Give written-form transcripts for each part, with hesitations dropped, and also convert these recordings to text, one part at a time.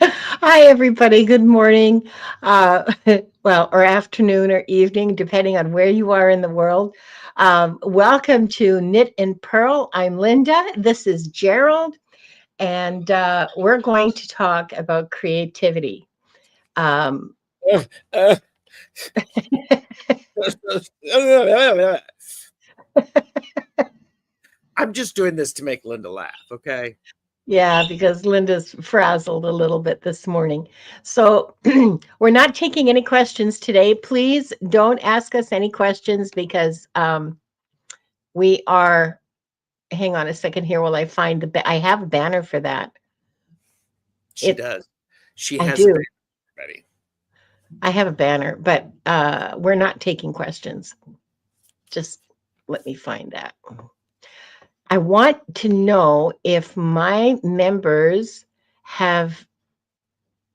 Hi, everybody. Good morning. Uh, or afternoon or evening, depending on where you are in the world. Welcome to Knit and Purl. I'm Linda. This is Gerald, and we're going to talk about creativity. Um, Uh, uh, I'm just doing this to make Linda laugh, okay? yeah, because Linda's frazzled a little bit this morning. So we're not taking any questions today. Please don't ask us any questions because we are. Hang on a second here while I find I have a banner for that. She It does. She I has a do. baby ready. I have a banner, but we're not taking questions. Just let me find that. I want to know if my members have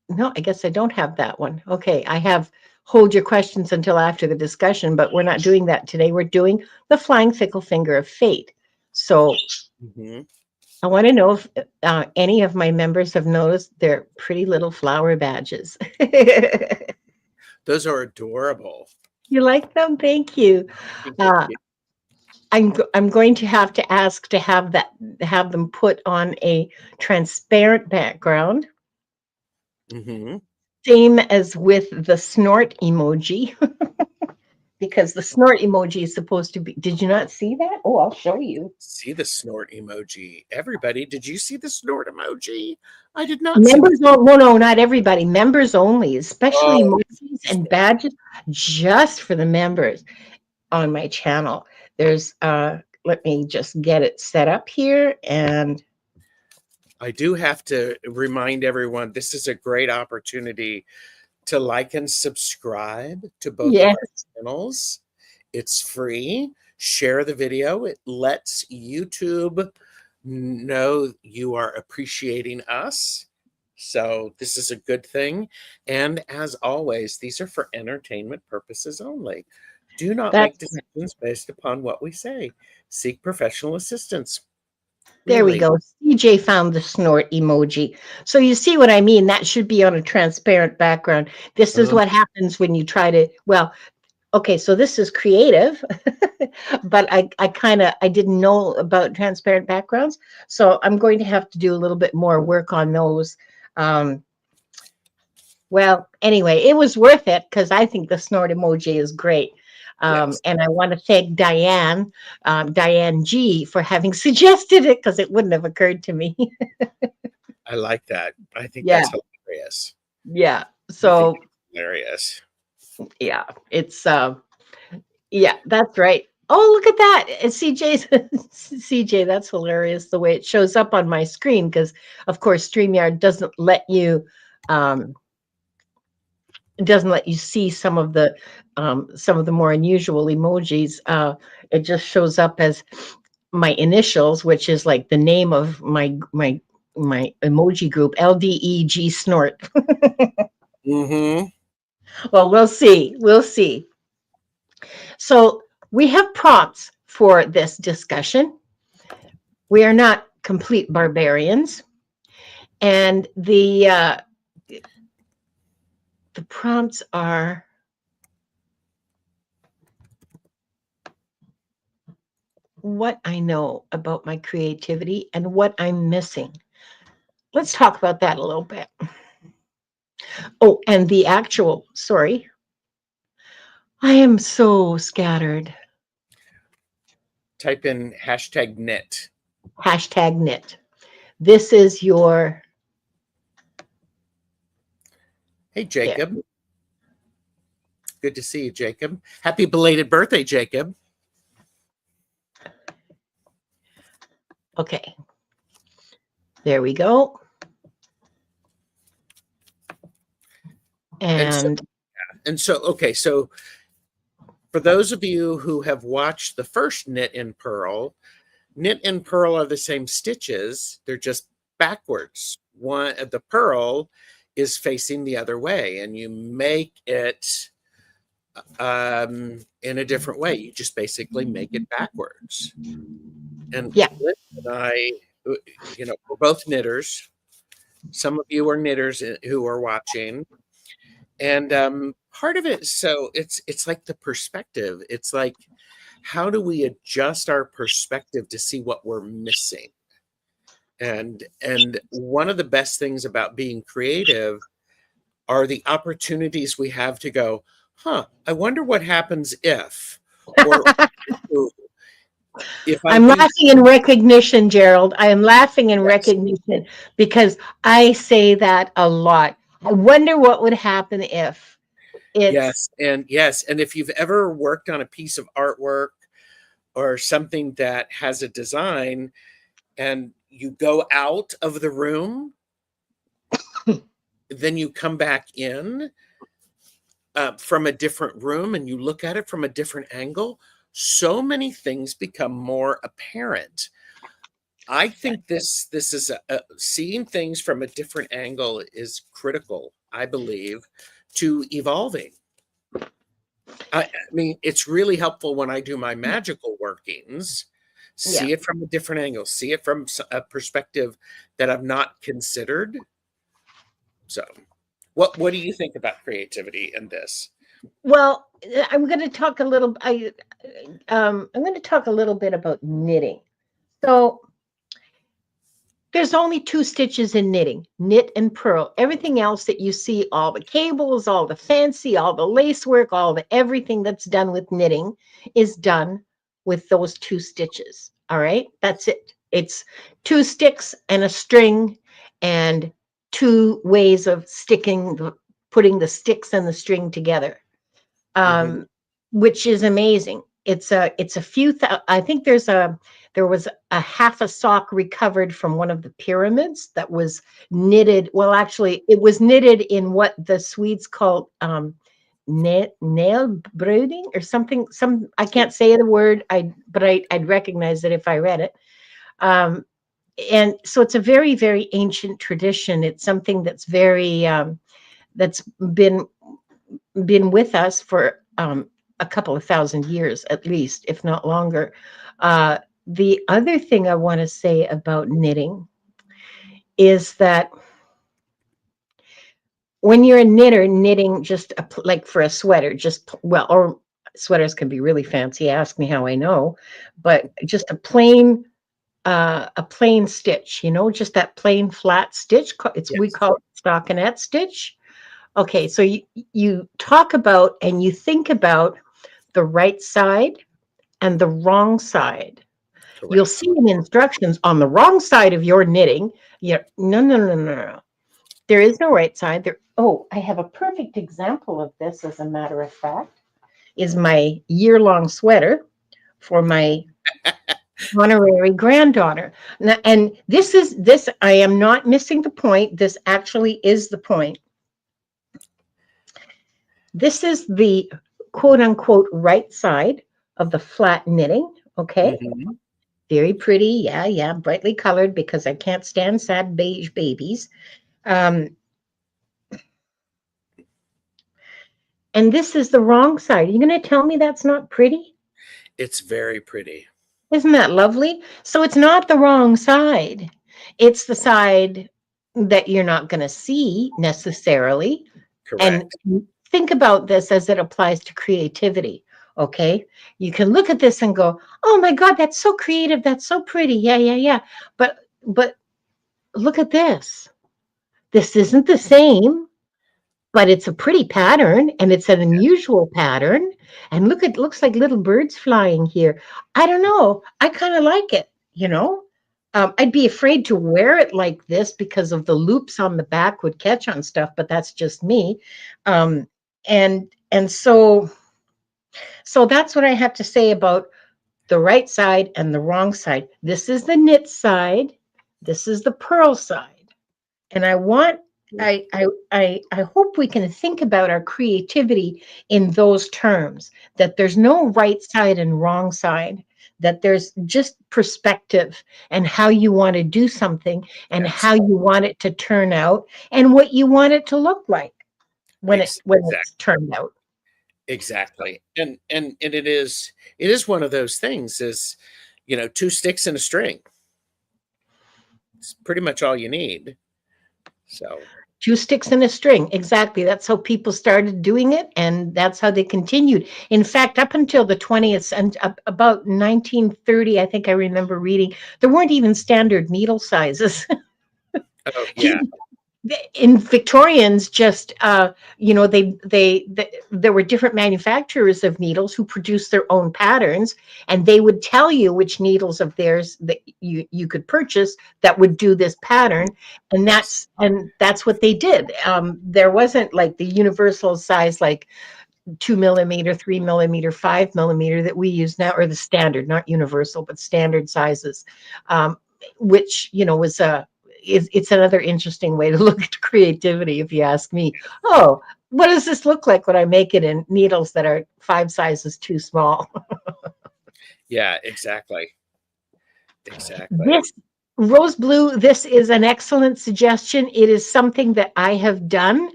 no, I guess I don't have that one. Okay, I have hold your questions until after the discussion, but we're not doing that today. We're doing the flying fickle finger of fate. So Mhm. I want to know if any of my members have noticed their pretty little flower badges. Those are adorable. You like them? Thank you. I think they're Uh, cute. I'm going to have to ask to have them put on a transparent background, Mhm. same as with the snort emoji, because the snort emoji is supposed to be. Did you not see that? Oh, I'll show you. See the snort emoji. Everybody, did you see the snort emoji? I did not see the. Members, no, not everybody. Members only, especially Oh, emojis and badges, just for the members on my channel. There's let me just get it set up here and I do have to remind everyone this is a great opportunity to like and subscribe to both of yes, our channels. It's free. Share the video. It lets YouTube know you are appreciating us. So, this is a good thing. And as always, these are for entertainment purposes only. Do not make that's decisions based upon what we say. Seek professional assistance. there we Really. go. CJ found the snort emoji. So you see what I mean? That should be on a transparent background. This is Uh, what happens when you try to, well, okay, so this is creative, but I kind of I didn't know about transparent backgrounds, so I'm going to have to do a little bit more work on those. Um, well, anyway, it was worth it because I think the snort emoji is great. yes, And I want to thank Diane, Diane G, for having suggested it because it wouldn't have occurred to me. I like that. I think Yeah, that's hilarious. yeah. I think So it's hilarious. yeah, it's yeah, that's right. Oh, look at that. It's CJ's CJ, that's hilarious the way it shows up on my screen because of course StreamYard um doesn't let you see some of the more unusual emojis. It just shows up as my initials, which is like the name of my emoji group, LDEG snort. Mm-hmm. Well, we'll see. We'll see. So we have prompts for this discussion. We are not complete barbarians, and the prompts are what I know about my creativity and what I'm missing. Let's talk about that a little bit. Oh, and the actual, sorry, I am so scattered. Type in hashtag knit. Hashtag knit. This is your, Hey, there. Jacob. Good to see you, Jacob. Happy belated birthday, Jacob. Okay, there we go. And so, And okay. So, for those of you who have watched the first knit and purl are the same stitches. They're just backwards. One, the purl is facing the other way, and you make it in a different way. You just basically make it backwards. And yeah, Liz and I, we're both knitters. Some of you are knitters who are watching. And part of it, so it's like the perspective. It's like, how do we adjust our perspective to see what we're missing? And one of the best things about being creative are the opportunities we have to go, I wonder what happens or if I I'm do. laughing in recognition, Gerald. I am laughing in Yes, recognition because I say that a lot. I wonder what would happen if it's yes, and if you've ever worked on a piece of artwork or something that has a design and you go out of the room, then you come back in from a different room and you look at it from a different angle, so many things become more apparent. I think this is seeing things from a different angle is critical, I believe, to evolving. I mean, it's really helpful when I do my magical workings, yeah. see it from a different angle, see it from a perspective that I've not considered. So, what do you think about creativity in this? Well, I'm going to talk a little. I'm going to talk a little bit about knitting. So there's only two stitches in knitting, knit and purl. Everything else that you see, all the cables, all the fancy, all the lace work, all the everything that's done with knitting is done with those two stitches. All right, that's it. It's two sticks and a string and two ways of putting the sticks and the string together, Hmm. um, which is amazing. It's a I think there was a half a sock recovered from one of the pyramids that was knitted. Well, actually, it was knitted in what the Swedes call nail brooding or something. Some I can't say the word. I'd recognize it if I read it. Um, and so it's a very very ancient tradition. It's something that's very that's been with us for a couple of thousand years at least, if not longer. The other thing I want to say about knitting is that when you're a knitter, knitting just like for a sweater, well, or sweaters can be really fancy. Ask me how I know, but just a plain stitch, just that plain flat stitch. We Yes, call it stockinette stitch. Okay, so you talk about and you think about the right side and the wrong side. You'll correct. see in instructions on the wrong side of your knitting. No, no, no, no, no. There is no right side. Oh, I have a perfect example of this, as a matter of fact, is my year-long sweater for my honorary granddaughter. And this, I am not missing the point. This actually is the point. This is the quote unquote right side of the flat knitting. Okay. Hmm. Very pretty. Yeah, yeah. Brightly colored because I can't stand sad beige babies. Um, and this is the wrong side. Are you going to tell me that's not pretty? It's very pretty. Isn't that lovely? So it's not the wrong side. It's the side that you're not going to see necessarily. And Correct. think about this as it applies to creativity. Okay. You can look at this and go, oh my God, that's so creative. That's so pretty. Yeah, yeah, yeah. But look at this. This isn't the same, but it's a pretty pattern and it's an unusual pattern. And look, it looks like little birds flying here. I don't know. I kind of like it. I'd be afraid to wear it like this because of the loops on the back would catch on stuff, but that's just me. Um, and so that's what I have to say about the right side and the wrong side. This is the knit side. This is the purl side. And I hope we can think about our creativity in those terms, that there's no right side and wrong side, that there's just perspective and how you want to do something and Yes, how you want it to turn out and what you want it to look like when exactly. it's turned out. Exactly. And it is one of those things is, two sticks and a string. It's pretty much all you need. So, 2 sticks and a string. Exactly. That's how people started doing it, and that's how they continued. In fact, up until the 20th and about 1930, I think I remember reading, there weren't even standard needle sizes. oh yeah, In Victorians, just there were different manufacturers of needles who produced their own patterns, and they would tell you which needles of theirs that you could purchase that would do this pattern, and yes, that's what they did. There wasn't like the universal size, like 2 millimeter, 3 millimeter, 5 millimeter that we use now, or the standard, not universal, but standard sizes, um, which was it's another interesting way to look at creativity, if you ask me. Oh, what does this look like when I make it in needles that are 5 sizes too small? yeah, exactly, exactly. This rose blue, this is an excellent suggestion. It is something that I have done.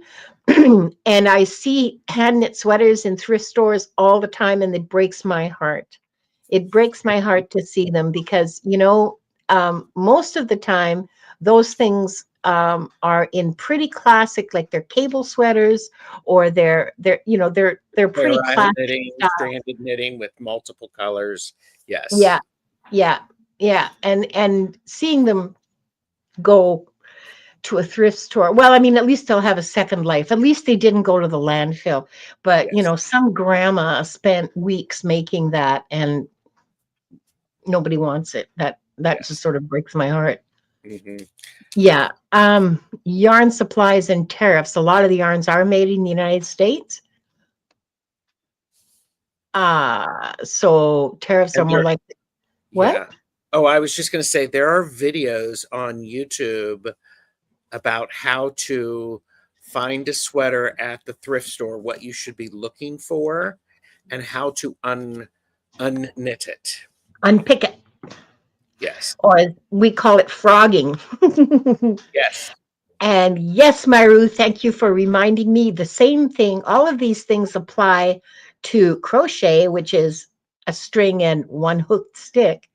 And I see hand knit sweaters in thrift stores all the time, and it breaks my heart. It breaks my heart to see them because, most of the time, those things are in pretty classic, like they're cable sweaters, or they're pretty Fair Isle classic knitting, style. stranded knitting with multiple colors. Yeah, Yes, yeah, yeah. And seeing them go to a thrift store. Well, I mean, at least they'll have a second life. At least they didn't go to the landfill. But, yes, some grandma spent weeks making that and nobody wants it. That just yes. sort of breaks my heart. Hmm. Yeah. Yarn supplies and tariffs. A lot of the yarns are made in the United States. So tariffs are And more there, like what? yeah. Oh, I was just going to say there are videos on YouTube about how to find a sweater at the thrift store, what you should be looking for, and how to unknit it. Unpick it. Yes, Or as we call it, frogging. yes, And yes, Maru, thank you for reminding me. The same thing, all of these things apply to crochet, which is a string and one hooked stick.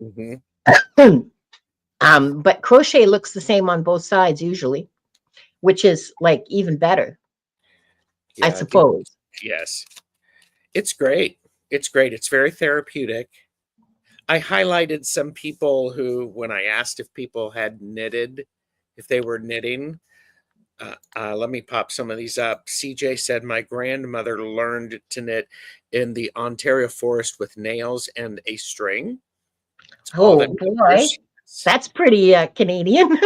hmm But crochet looks the same on both sides usually, which is like even better, I yeah, suppose. yes. It's great. It's great. It's very therapeutic. I highlighted some people who, when I asked if people had knitted, if they were knitting, let me pop some of these up. CJ said, my grandmother learned to knit in the Ontario forest with nails and a string. It's called Oh a boy, knitters. that's pretty Canadian.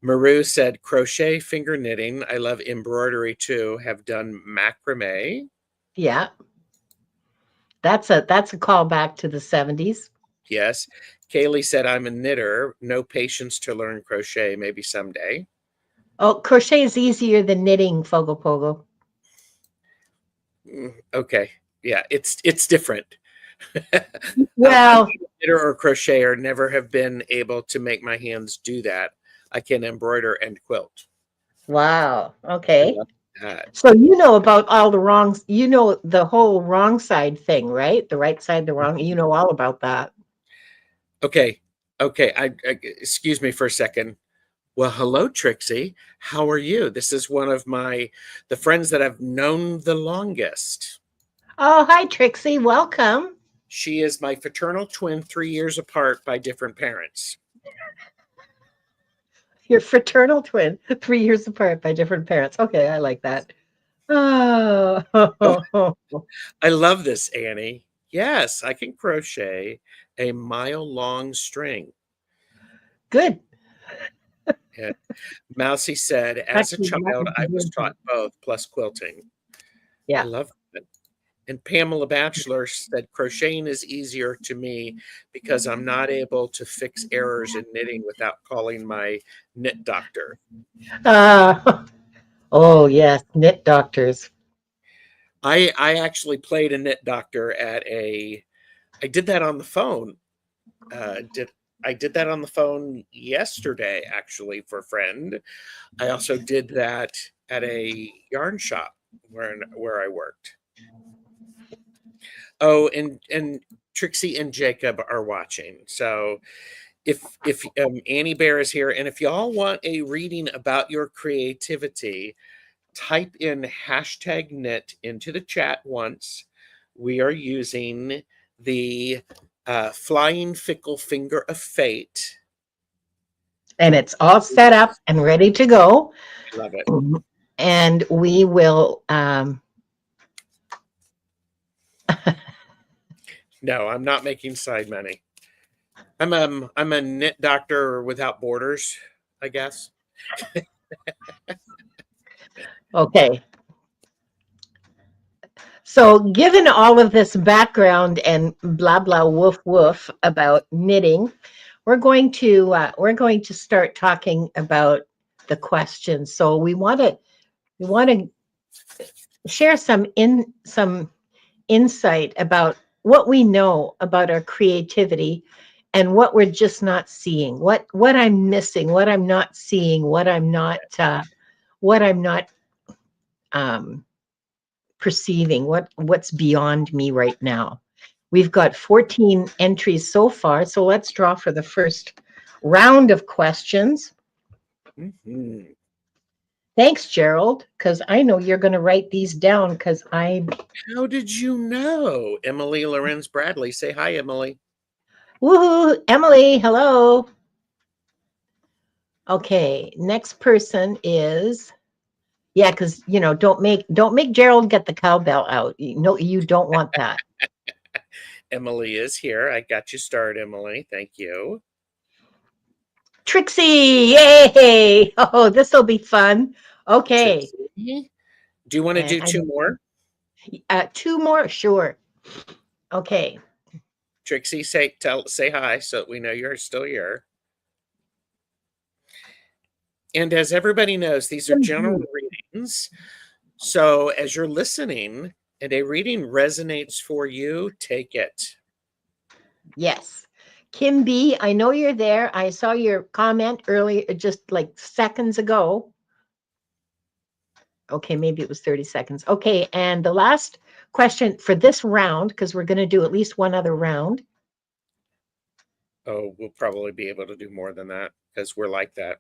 Maru said, crochet, finger knitting. I love embroidery too. Have done macrame. Yeah, that's a callback to the 70s. Yes. Kaylee said, I'm a knitter. No patience to learn crochet. Maybe someday. Oh, crochet is easier than knitting, Fogo Pogo. Okay. Yeah, it's different. I'm Well, not a knitter or crocheter, never have been able to make my hands do that. I can embroider and quilt. wow. I Okay. love that. So you know about all the wrongs, the whole wrong side thing, right? The right side, the wrong, you know all about that. Okay. Okay. Excuse me for a second. Well, hello, Trixie. How are you? This is one of the friends that I've known the longest. Oh, hi, Trixie. Welcome. She is my fraternal twin, 3 years apart by different parents. Your fraternal twin, 3 years apart by different parents. Okay, I like that. Oh, Oh, I love this, Annie. Yes, I can crochet a mile-long string. good. And Mousy said, as a Actually, child, nothing to I do was with that. taught both, plus quilting. I Yeah. love it. And Pamela Batchelor said, crocheting is easier to me because I'm not able to fix errors in knitting without calling my knit doctor. Uh, oh, yes, knit doctors. I actually played a knit doctor I did that on the phone. Did I did that on the phone yesterday, actually, for a friend. I also did that at a yarn shop where I worked. Oh, and Trixie and Jacob are watching. So if Annie Bear is here, and if y'all want a reading about your creativity, type in #knit into the chat once. We are using the Flying Fickle Finger of Fate. And it's all set up and ready to go. Love it. And we will No, I'm not making side money. I'm a knit doctor without borders, I guess. okay. So given all of this background and blah blah woof woof about knitting, we're going to start talking about the questions. So we want to share some insight about what we know about our creativity and what we're just not seeing, what I'm missing, what I'm not seeing, what I'm not perceiving, what's beyond me right now. We've got 14 entries so far, so let's draw for the first round of questions. Mm-hmm. Thanks, Gerald, because I know you're going to write these down because I. How did you know? Emily Lorenz Bradley. Say hi, Emily. Woohoo, Emily, hello. Okay, next person is, yeah, because don't make Gerald get the cowbell out. No, you don't want that. Emily is here. I got you started, Emily. Thank you. Trixie, yay! Oh, this will be fun. Okay. Trixie. Do you want to do two more? Two more, sure. Okay. Trixie, say hi so that we know you're still here. And as everybody knows, these are general readings. So as you're listening and a reading resonates for you, take it. Yes. Kim B, I know you're there. I saw your comment earlier, just like seconds ago. Okay, maybe it was 30 seconds. Okay, and the last question for this round, because we're going to do at least one other round. Oh, we'll probably be able to do more than that because we're like that.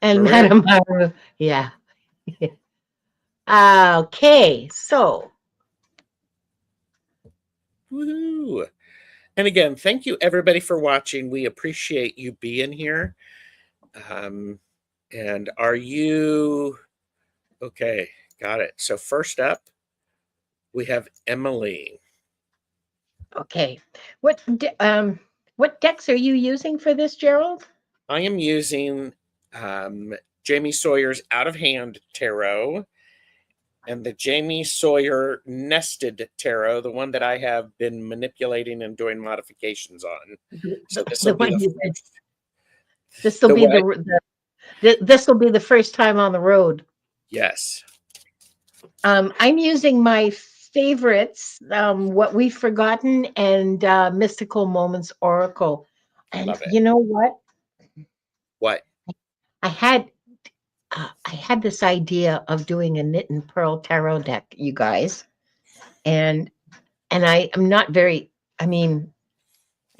And Madam Maru, yeah. Okay, so. Woohoo! And again, thank you everybody for watching. We appreciate you being here. And are you okay? Got it. So first up, we have Emily. Okay, what decks are you using for this, Gerald? I am using Jamie Sawyer's Out of Hand Tarot and the Jamie Sawyer Nested Tarot, the one that I have been manipulating and doing modifications on. So this will be the first. This will be this will be the first time on the road. Yes. I'm using my favorites, What We've Forgotten and Mystical Moments Oracle. And you know what? What? I had this idea of doing a Knit and Purl tarot deck, you guys. And I am not very, I mean,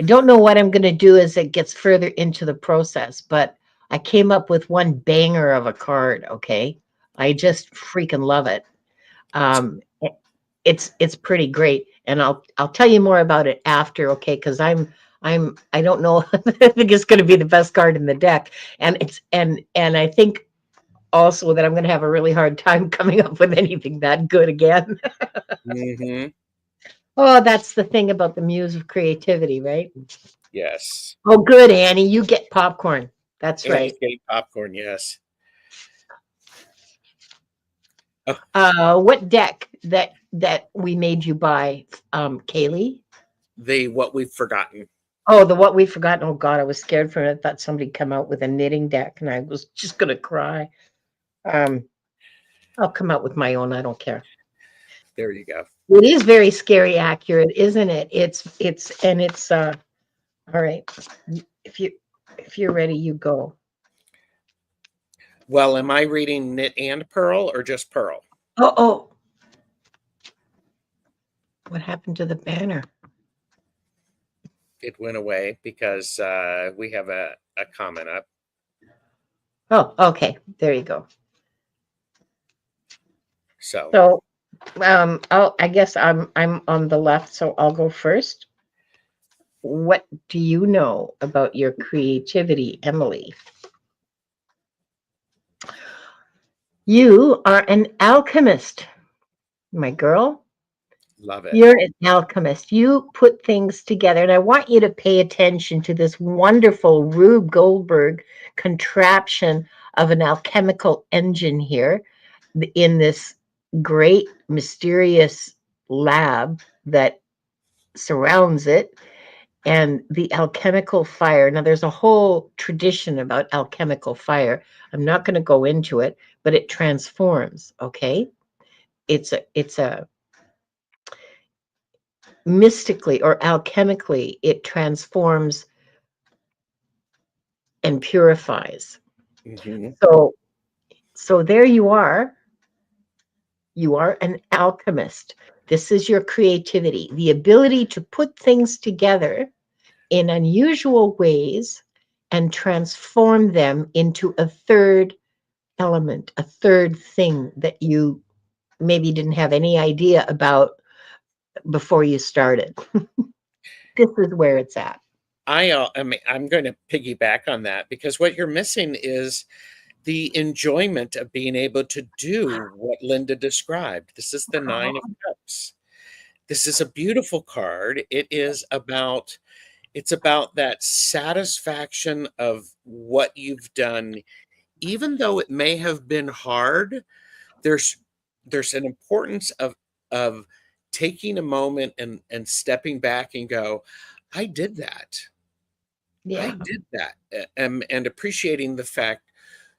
I don't know what I'm going to do as it gets further into the process, but I came up with one banger of a card, okay? I just freaking love it. It's pretty great, and I'll tell you more about it after, okay? Because I don't know. I think it's going to be the best card in the deck, and I think also that I'm going to have a really hard time coming up with anything that good again. Mm-hmm. Oh, that's the thing about the muse of creativity, right? Yes. Oh, good, Annie. You get popcorn. That's Annie's right. getting popcorn. Yes. What deck that we made you buy, Kaylee? The What We've Forgotten. Oh, the What We've Forgotten. Oh God, I was scared for it. I thought somebody'd come out with a knitting deck, and I was just gonna cry. I'll come out with my own. I don't care. There you go. It is very scary accurate, isn't it? It's all right. If you're ready, you go. Well, am I reading Knit and Purl or just Purl? Oh. What happened to the banner? it went away because we have a comment up. Oh, okay. There you go. So So, I guess I'm on the left, so I'll go first. What do you know about your creativity, Emily? You are an alchemist, my girl. love it. You're an alchemist. You put things together, and I want you to pay attention to this wonderful Rube Goldberg contraption of an alchemical engine here in this great mysterious lab that surrounds it, and the alchemical fire. Now, there's a whole tradition about alchemical fire. I'm not going to go into it, but it transforms. Okay, it's a mystically or alchemically, it transforms and purifies. Hmm. So there you are. You are an alchemist. This is your creativity, the ability to put things together in unusual ways and transform them into a third element, a third thing that you maybe didn't have any idea about before you started. This is where it's at. I mean, I'm going to piggyback on that because what you're missing is the enjoyment of being able to do what Linda described. This is the Nine of Cups. This is a beautiful card. It's about that satisfaction of what you've done, even though it may have been hard. There's an importance of taking a moment and stepping back and go, I did that. I Yeah. did that. And appreciating the fact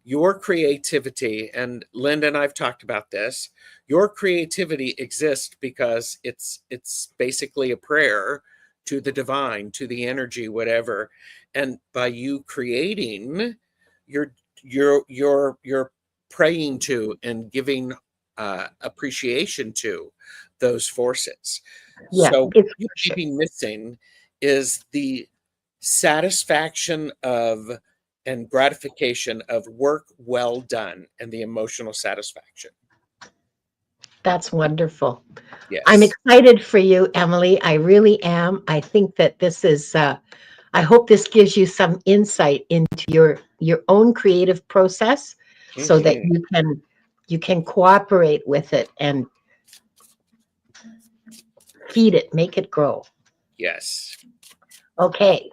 your creativity, and Linda and I've talked about this, your creativity exists because it's basically a prayer to the divine, to the energy, whatever. And by you creating, you're you're praying to and giving appreciation to those forces. Yeah, So what it's you may worship. be missing is the satisfaction of and gratification of work well done and the emotional satisfaction. That's wonderful. I'm Yes. excited for you, Emily. I really am. I think that this is, I hope this gives you some insight into your own creative process so that Hmm. you can cooperate with it and feed it, make it grow. Yes. Okay.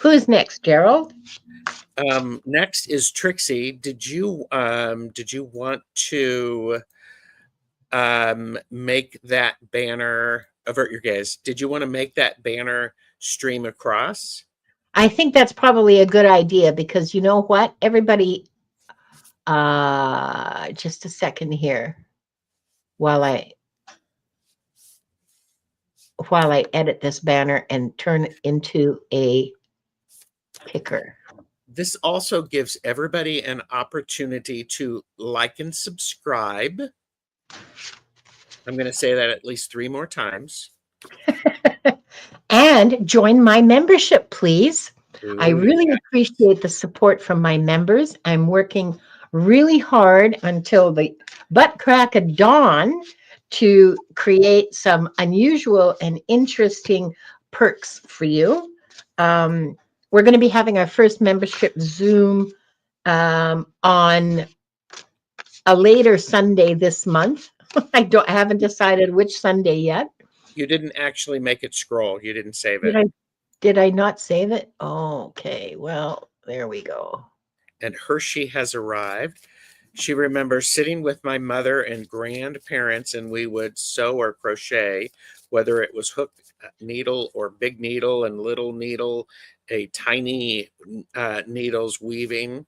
Who's next, Gerald? Next is Trixie. Did you want to make that banner, avert your gaze? Did you want to make that banner stream across? I think that's probably a good idea because you know what? Everybody, just a second here while I edit this banner and turn it into a picker. This also gives everybody an opportunity to like and subscribe. I'm going to say that at least 3 more times. And join my membership, please. I Ooh, really yeah. appreciate the support from my members. I'm working really hard until the butt crack of dawn to create some unusual and interesting perks for you. We're going to be having our first membership Zoom on a later Sunday this month. I haven't decided which Sunday yet. You didn't actually make it scroll. You didn't save Did it. I did I not save it? Okay, well, there we go. And Hershey has arrived. She remembers sitting with my mother and grandparents, and we would sew or crochet, whether it was hook needle or big needle and little needle, a tiny needles weaving.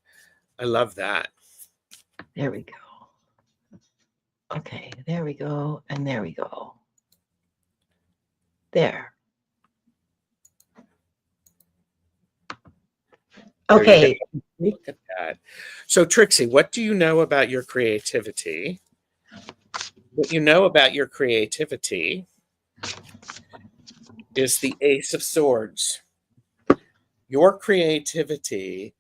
I love that. There we go. Okay, there we go, and there we go. There. There you go. Okay. Look at that. So, Trixie, what do you know about your creativity? What you know about your creativity is the Ace of Swords. Your creativity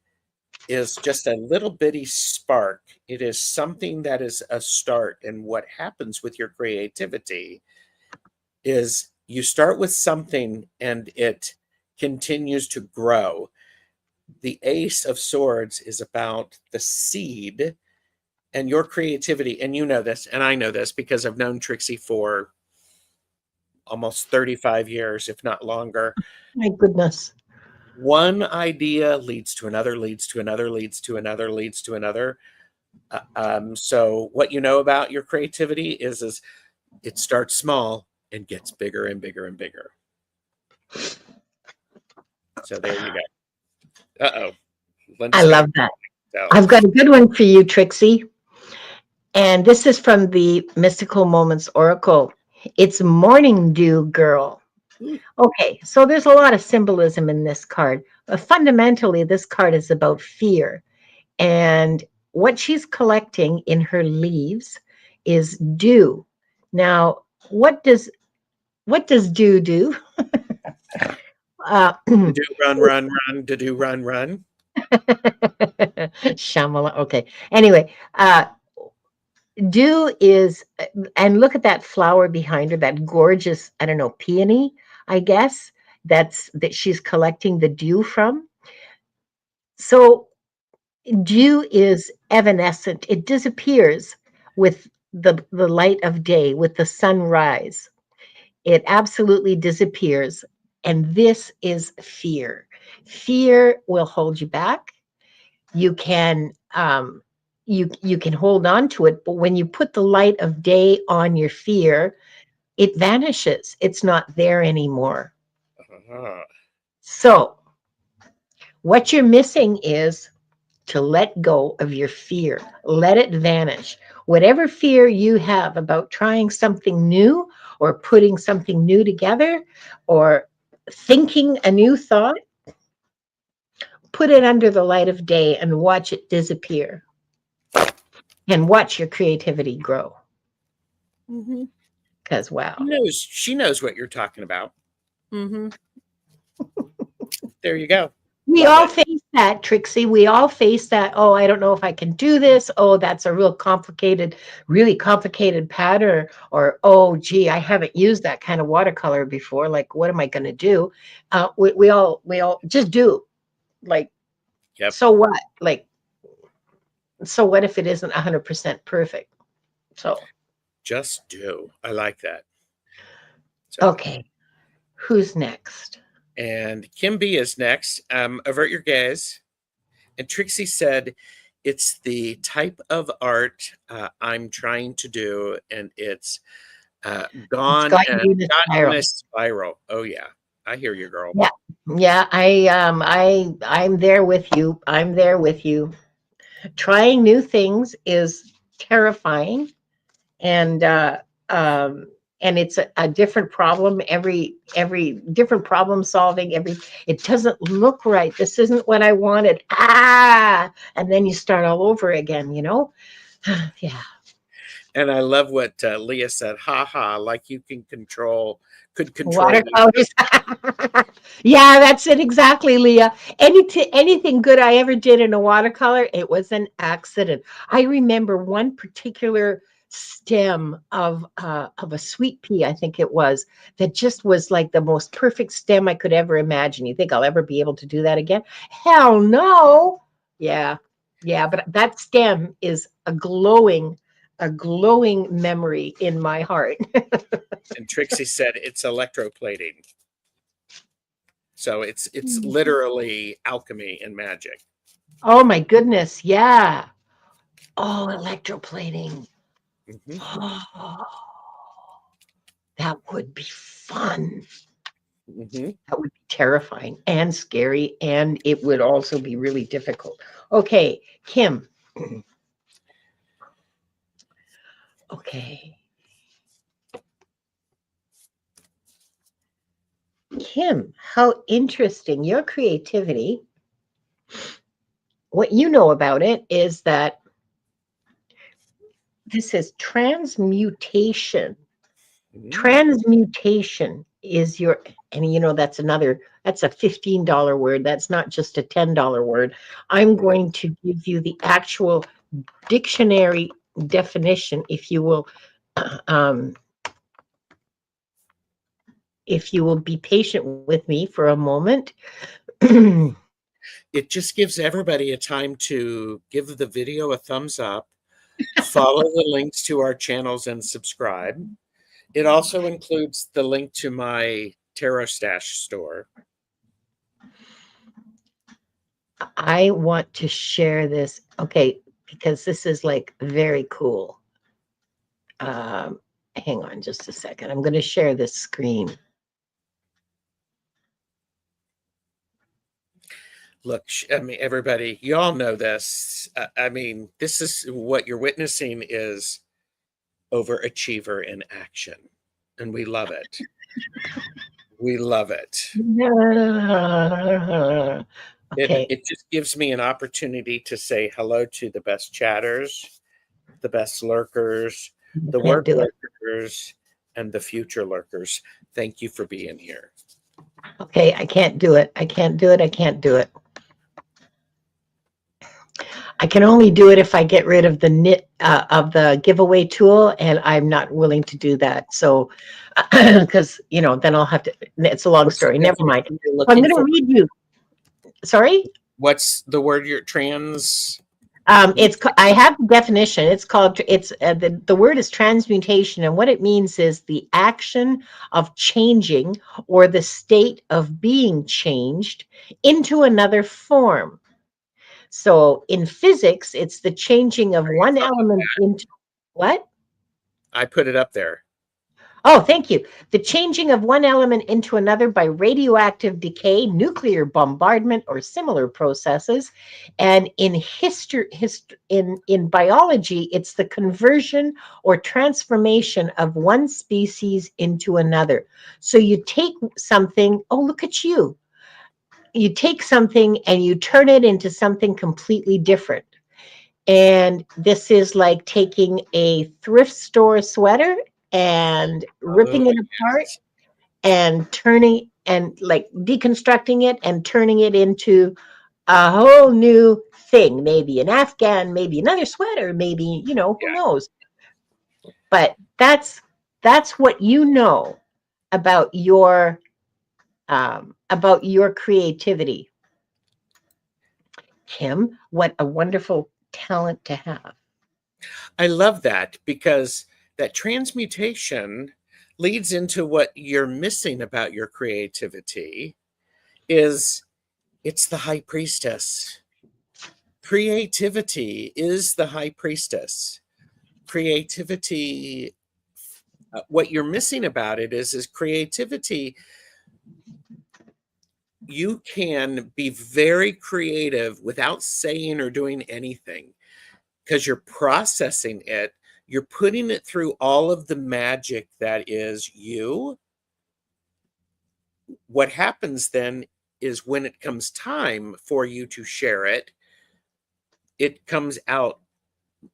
is just a little bitty spark. It is something that is a start. And what happens with your creativity is you start with something and it continues to grow. The Ace of Swords is about the seed and your creativity. And you know this, and I know this because I've known Trixie for almost 35 years, if not longer. My goodness. One idea leads to another, leads to another, leads to another, leads to another. So what you know about your creativity is it starts small and gets bigger and bigger and bigger. So there you go. Uh-oh. I love that. So. I've got a good one for you, Trixie. And this is from the Mystical Moments Oracle. It's Morning Dew Girl. Okay, so there's a lot of symbolism in this card. But fundamentally, this card is about fear. And what she's collecting in her leaves is dew. Now, what does dew do? To do run, run, run, to do run, run. Shyamalan. Okay. Anyway, dew is, and look at that flower behind her, that gorgeous, I don't know, peony, I guess, that she's collecting the dew from. So dew is evanescent. It disappears with the light of day, with the sunrise. It absolutely disappears. And this is fear. Fear will hold you back. You can you can hold on to it, but when you put the light of day on your fear, it vanishes. It's not there anymore. Uh-huh. So what you're missing is to let go of your fear. Let it vanish. Whatever fear you have about trying something new or putting something new together or thinking a new thought, put it under the light of day and watch it disappear. And watch your creativity grow. Because wow. She knows what you're talking about. There you go. We all face that, Trixie. We all face that. Oh, I don't know if I can do this. Oh, that's a really complicated pattern. Or, oh, gee, I haven't used that kind of watercolor before. Like, what am I going to do? We all just do. Like, Yep. So what? Like, so what if it isn't 100% perfect? So just do. I like that. So. Okay. Who's next? And Kim B is next. Avert your gaze. And Trixie said, it's the type of art I'm trying to do, and it's gone and gotten in a spiral. Oh yeah, I hear you, girl. Yeah. I'm there with you. I'm there with you. Trying new things is terrifying, and it's a different problem every different problem solving. It doesn't look right. This isn't what I wanted. And then you start all over again. Yeah. And I love what Leah said. Ha ha! Like you could control watercolors. Yeah, that's it exactly, Leah. Anything good I ever did in a watercolor, it was an accident. I remember one particular stem of a sweet pea, I think it was, that just was like the most perfect stem I could ever imagine. You think I'll ever be able to do that again? Hell no. Yeah, but that stem is a glowing memory in my heart. And Trixie said it's electroplating. So it's literally alchemy and magic. Oh my goodness, yeah. Oh, electroplating. Oh, that would be fun. That would be terrifying and scary, and it would also be really difficult. Okay, Kim. Okay. Kim, how interesting. Your creativity, what you know about it is that this is transmutation. Transmutation is your, and that's that's a $15 word. That's not just a $10 word. I'm going to give you the actual dictionary definition, if you will, um, if you will be patient with me for a moment. It just gives everybody a time to give the video a thumbs up, follow the links to our channels, and subscribe. It also includes the link to my Tarot Stash store. I want to share this, okay, because this is like very cool. Hang on just a second. I'm going to share this screen. Look, I mean, everybody, you all know this. I mean, this is what you're witnessing is overachiever in action, and we love it. We love it. Okay. It just gives me an opportunity to say hello to the best chatters, the best lurkers, the work lurkers, and the future lurkers. Thank you for being here. Okay, I can't do it. I can't do it. I can't do it. I can only do it if I get rid of the giveaway tool, and I'm not willing to do that. So, because then I'll have to. It's a long What's the story. Never mind. definition you're So I'm looking going to for? read you. Sorry. What's the word you're trans? I have the definition. It's called, the word is transmutation, and what it means is the action of changing or the state of being changed into another form. So in physics, it's the changing of one element into what? I put it up there. Oh, thank you. The changing of one element into another by radioactive decay, nuclear bombardment, or similar processes. And in in biology, it's the conversion or transformation of one species into another. So you take something, oh, look at you. You take something and you turn it into something completely different. And this is like taking a thrift store sweater and ripping it apart and turning and like deconstructing it and turning it into a whole new thing, maybe an Afghan, maybe another sweater, maybe, who knows. But that's what you know about your creativity. Kim, what a wonderful talent to have. I love that because that transmutation leads into what you're missing about your creativity is it's the high priestess. Creativity is the high priestess. Creativity, what you're missing about it is creativity. You can be very creative without saying or doing anything because you're processing it. You're putting it through all of the magic that is you. What happens then is when it comes time for you to share it, it comes out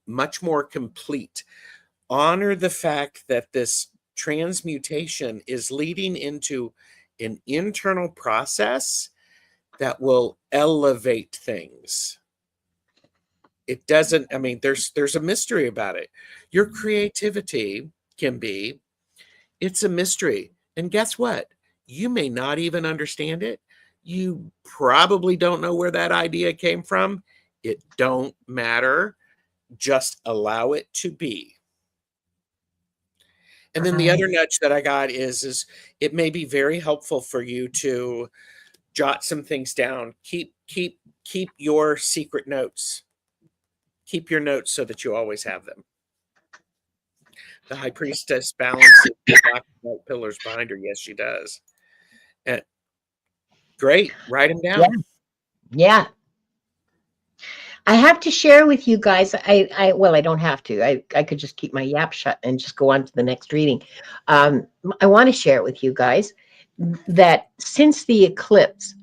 much more complete. Honor the fact that this transmutation is leading into an internal process that will elevate things. It doesn't, I mean, there's a mystery about it. Your creativity can be, it's a mystery. And guess what? You may not even understand it. You probably don't know where that idea came from. It don't matter. Just allow it to be. And then the other nudge that I got is it may be very helpful for you to jot some things down. Keep your secret notes. Keep your notes so that you always have them. The high priestess balances the black and white pillars behind her. Yes, she does. And great. Write them down. Yeah. I have to share with you guys. Well, I don't have to. I could just keep my yap shut and just go on to the next reading. I want to share with you guys that since the eclipse,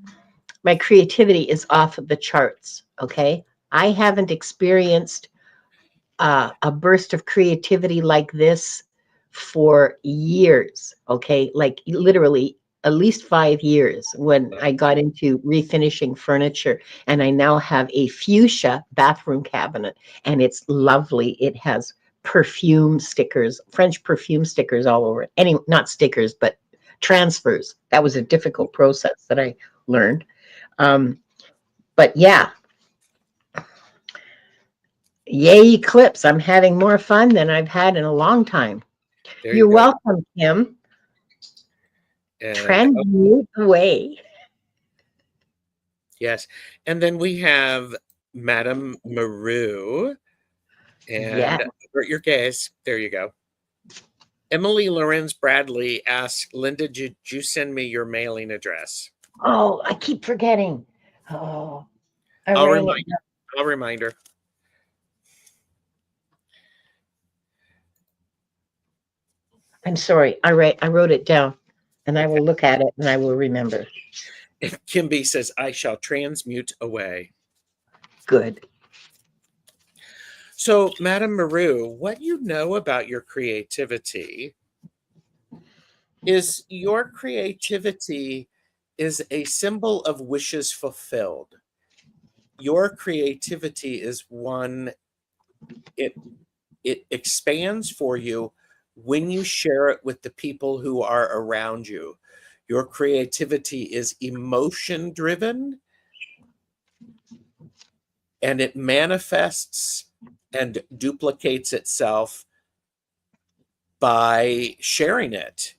my creativity is off of the charts. Okay, I haven't experienced a burst of creativity like this for years. Okay. Like literally at least 5 years when I got into refinishing furniture. And I now have a fuchsia bathroom cabinet, and it's lovely. It has perfume stickers, French perfume stickers all over it. Any, not stickers, but transfers. That was a difficult process that I learned. But yeah, yay, Eclipse. I'm having more fun than I've had in a long time. There you You're go. welcome, Kim. And Transmute away. yes. And then we have Madame Maru. Yeah. And avert your gaze. There you go. Emily Lorenz Bradley asks, Linda, did you send me your mailing address? Oh, I keep forgetting. Oh, I I'll ran remind it. I'll remind her. I'm sorry. I wrote it down, and I Okay. will look at it and I will remember. And Kimby says, I shall transmute away. Good. So, Madame Maru, what you know about your creativity is your creativity is a symbol of wishes fulfilled. Your creativity is one, it it expands for you when you share it with the people who are around you. Your creativity is emotion driven, and it manifests and duplicates itself by sharing it.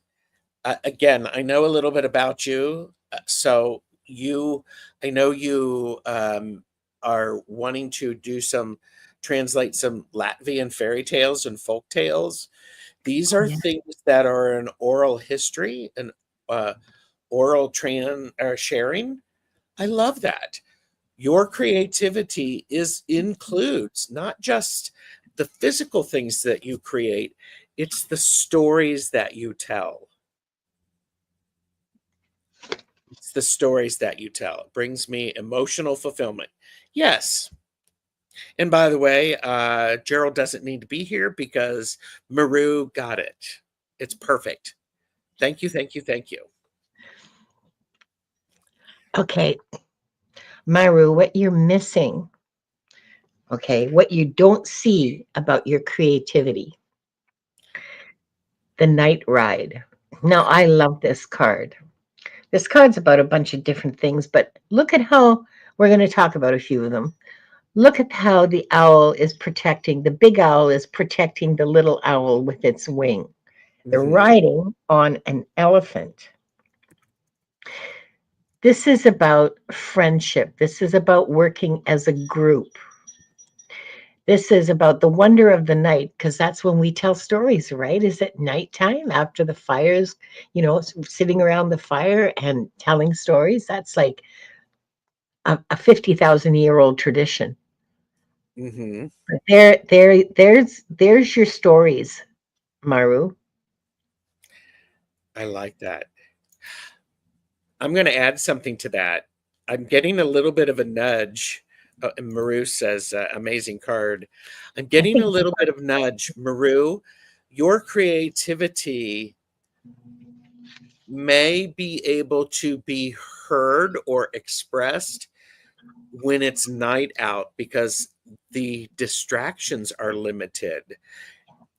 Again, I know a little bit about you. So I know you are wanting to translate some Latvian fairy tales and folk tales. These are Yeah. things that are an oral history and oral sharing. I love that. Your creativity includes not just the physical things that you create, it's the stories that you tell. It's the stories that you tell. It brings me emotional fulfillment. Yes. And by the way, Gerald doesn't need to be here because Maru got it. It's perfect. Thank you, thank you, thank you. Okay, Myru, what you're missing, okay, what you don't see about your creativity, the night ride. Now, I love this card. This card's about a bunch of different things, but look at how we're going to talk about a few of them. Look at how the owl is protecting, the big owl is protecting the little owl with its wing. They're Mhm. riding on an elephant. This is about friendship. This is about working as a group. This is about the wonder of the night, because that's when we tell stories, right? Is it nighttime after the fires, sitting around the fire and telling stories? That's like a 50,000-year-old tradition. Mhm. But there's your stories, Maru. I like that. I'm going to add something to that. I'm getting a little bit of a nudge. And Maru says, amazing card. I'm I getting think a little bit of nudge. Maru, your creativity may be able to be heard or expressed when it's night out because the distractions are limited.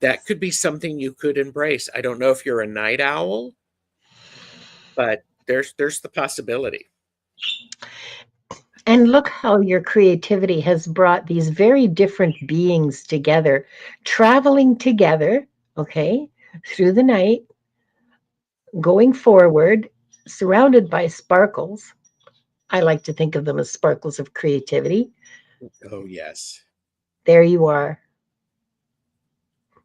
That could be something you could embrace. I don't know if you're a night owl, but there's the possibility. and look how your creativity has brought these very different beings together, traveling together, okay, through the night, going forward, surrounded by sparkles. I like to think of them as sparkles of creativity. Oh yes. There you are.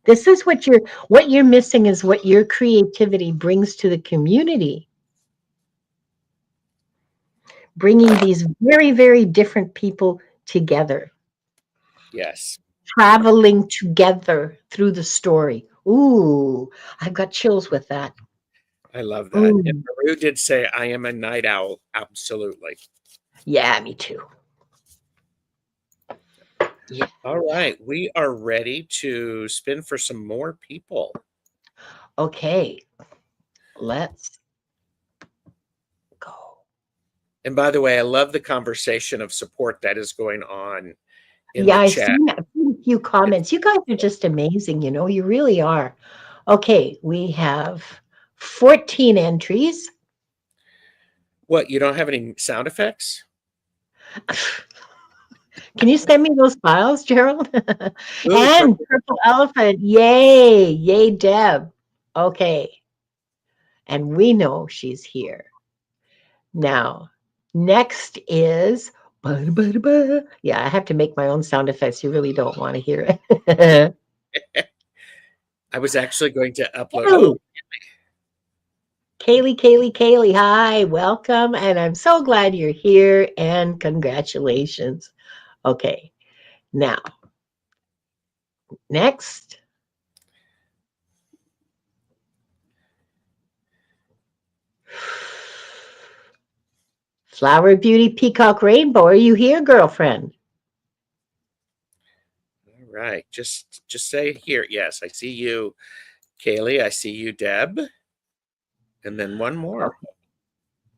This is what you're missing is what your creativity brings to the community, bringing these very, very different people together, Yes. traveling together through the story. Ooh, I've got chills with that. I love that. And Mm, Maru did say I am a night owl. Absolutely. yeah, me too. Yeah. All right. We are ready to spin for some more people. Okay, let's go. And by the way, I love the conversation of support that is going on in Yeah, the I've chat. seen a few It's, comments. You guys are just amazing, you really are. Okay, we have 14 entries. what, you don't have any sound effects? Can you send me those files, Gerald? Ooh, And purple. Purple Elephant, yay, yay, Deb. Okay, and we know she's here. Now, next is, yeah, I have to make my own sound effects. You really don't want to hear it. I was actually going to upload. Oh, Oh, Kaylee, hi, welcome. And I'm so glad you're here and congratulations. Okay, now, next. Flower Beauty Peacock Rainbow, are you here, girlfriend? all right. Just say here. Yes, I see you, Kaylee. I see you, Deb. And then one more. Okay,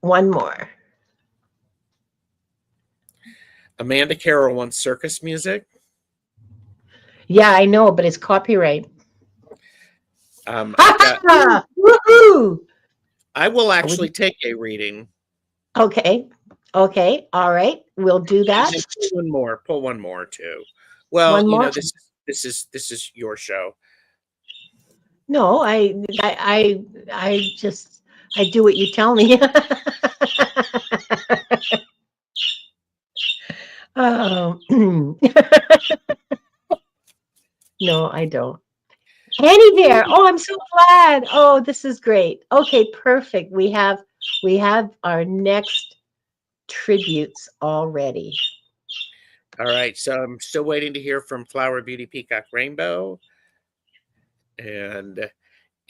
one more. Amanda Carroll wants circus music. Yeah, I know, but it's copyright. I've got. Woohoo! I will Are we- actually take a reading. Okay, okay, all right, we'll do that. And then pull one more. Pull one more too. Well, One you more. know, this is your show. No, I do what you tell me. Um, no, I don't. Annie Bear. Oh, I'm so glad. Oh, this is great. Okay, perfect. We have our next tributes already. All right. So I'm still waiting to hear from Flower Beauty Peacock Rainbow. And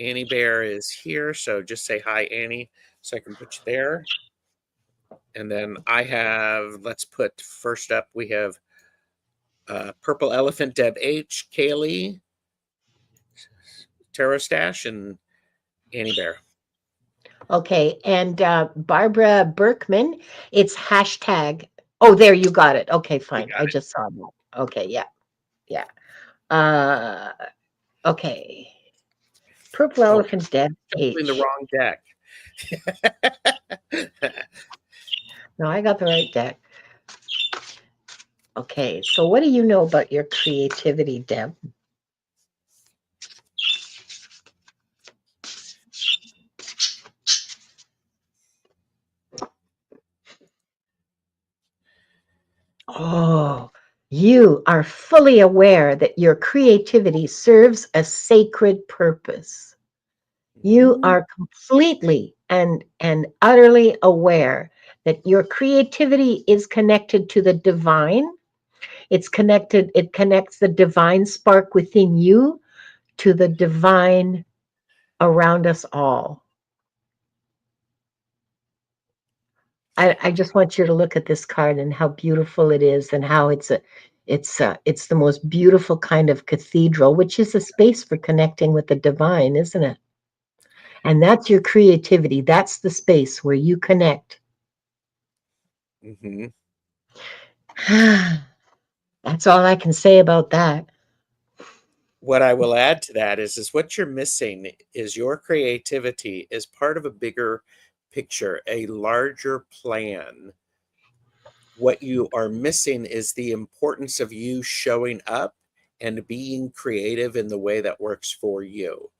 Annie Bear is here. So just say hi, Annie, so I can put you there. And then I have, let's put first up, we have Purple Elephant, Deb H, Kaylee, Tara Stash, and Annie Bear. Okay, and Barbara Berkman, it's hashtag. Oh, there you got it. Okay, fine. I just saw that. Okay, yeah. Okay. Purple Oh, Elephant Dead in the H. wrong deck. No, I got the right deck. Okay, so what do you know about your creativity, Deb? Oh, you are fully aware that your creativity serves a sacred purpose. You are completely and utterly aware that your creativity is connected to the divine. It connects the divine spark within you to the divine around us all. I just want you to look at this card and how beautiful it is and how it's the most beautiful kind of cathedral, which is a space for connecting with the divine, isn't it? And that's your creativity. That's the space where you connect. Mm-hmm. That's all I can say about that. What I will add to that is what you're missing is your creativity is part of a bigger picture, a larger plan. What you are missing is the importance of you showing up and being creative in the way that works for you.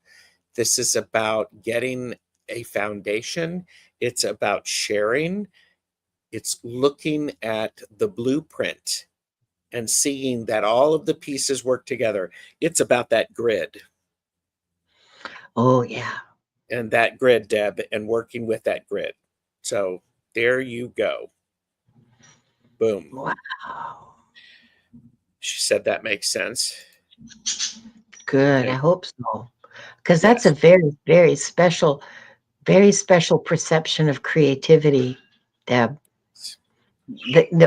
This is about getting a foundation. It's about sharing. It's looking at the blueprint and seeing that all of the pieces work together. It's about that grid. Oh, yeah. And that grid, Deb, and working with that grid. So there you go. Boom. Wow. She said that makes sense. Good. I And hope so. Because that's a yes. very special perception of creativity, Deb.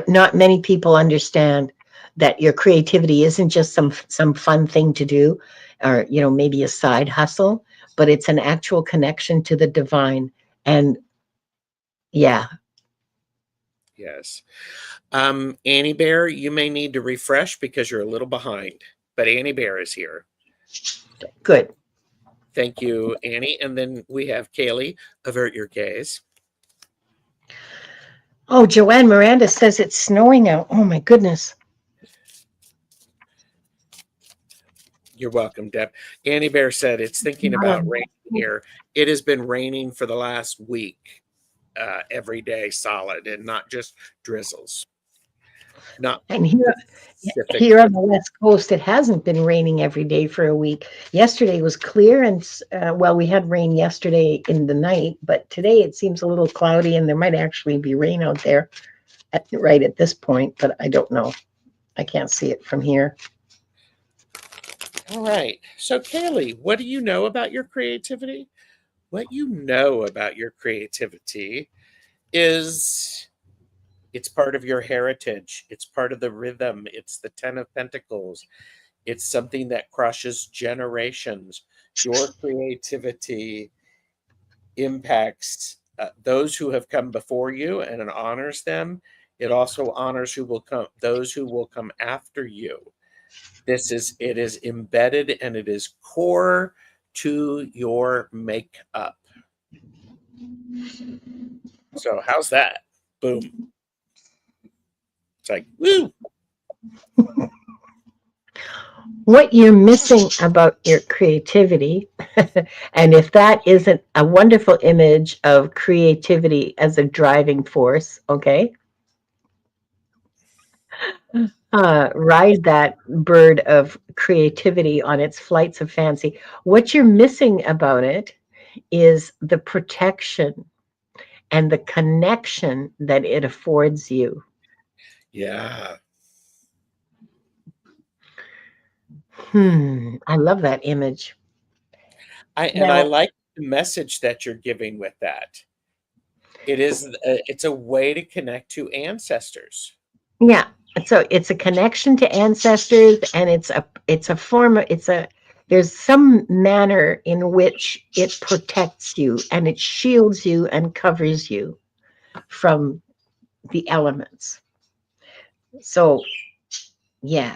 Not many people understand that your creativity isn't just some fun thing to do or maybe a side hustle, but it's an actual connection to the divine. And yeah, Yes. Annie Bear, you may need to refresh because you're a little behind, but Annie Bear is here. good. Thank you, Annie. And then we have Kaylee. Avert your gaze. Oh, Joanne Miranda says it's snowing out. Oh my goodness. You're welcome, Deb. Annie Bear said it's thinking about rain here. It has been raining for the last week, every day, solid, and not just drizzles. Not And here specific. here on the West Coast, it hasn't been raining every day for a week. Yesterday was clear, and well, we had rain yesterday in the night, but today it seems a little cloudy, and there might actually be rain out there right at this point, but I don't know. I can't see it from here. All right. So, Kaylee, what do you know about your creativity? What you know about your creativity is it's part of your heritage. It's part of the rhythm. It's the 10 of Pentacles. It's something that crosses generations. Your creativity impacts those who have come before you, and it honors them. It also honors those who will come after you. It is embedded and it is core to your makeup. So how's that? Boom. It's like, woo. What you're missing about your creativity, and if that isn't a wonderful image of creativity as a driving force, okay? Ride that bird of creativity on its flights of fancy. What you're missing about it is the protection and the connection that it affords you. Yeah. I love that image. I Now, like the message that you're giving with that. It's a way to connect to ancestors. yeah, so it's a connection to ancestors, and it's a form of there's some manner in which it protects you and it shields you and covers you from the elements. So yeah,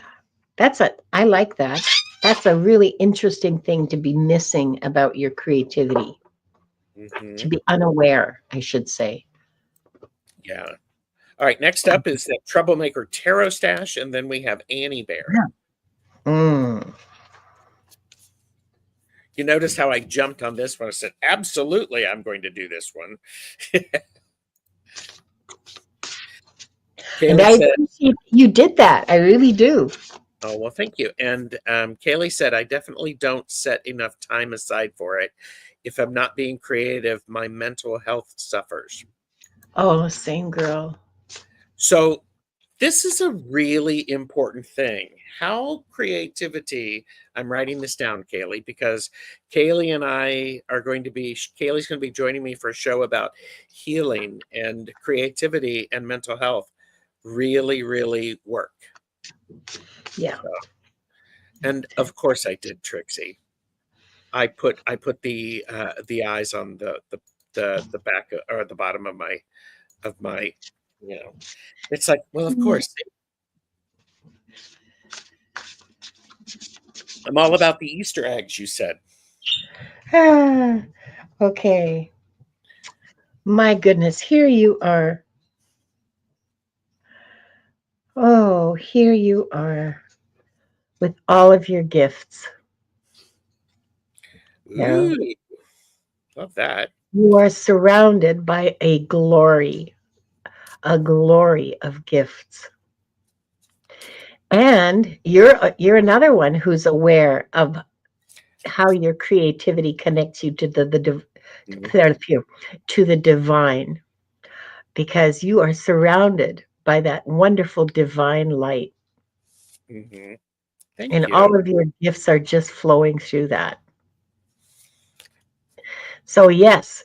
I like that. That's a really interesting thing to be missing about your creativity, to be unaware, I should say. Yeah. All right. Next up is the Troublemaker Tarot Stash, and then we have Annie Bear. Mm. You notice how I jumped on this one. I said, absolutely, I'm going to do this one. And I appreciate you did that. I really do. Oh, well, thank you. And Kaylee said, I definitely don't set enough time aside for it. If I'm not being creative, my mental health suffers. Oh, same girl. So this is a really important thing. How creativity, I'm writing this down, Kaylee, because Kaylee and I are Kaylee's going to be joining me for a show about healing, and creativity and mental health really, really work. Yeah. So, and of course I did, Trixie. I put the eyes on the back or the bottom of my it's like, well, of course. I'm all about the Easter eggs, you said. Okay. My goodness, here you are. Oh, here you are with all of your gifts. Ooh, love that. You are surrounded by a glory of gifts. And you're another one who's aware of how your creativity connects you to to the divine, because you are surrounded by that wonderful divine light. Mm-hmm. Thank And you. all of your gifts are just flowing through that. So yes,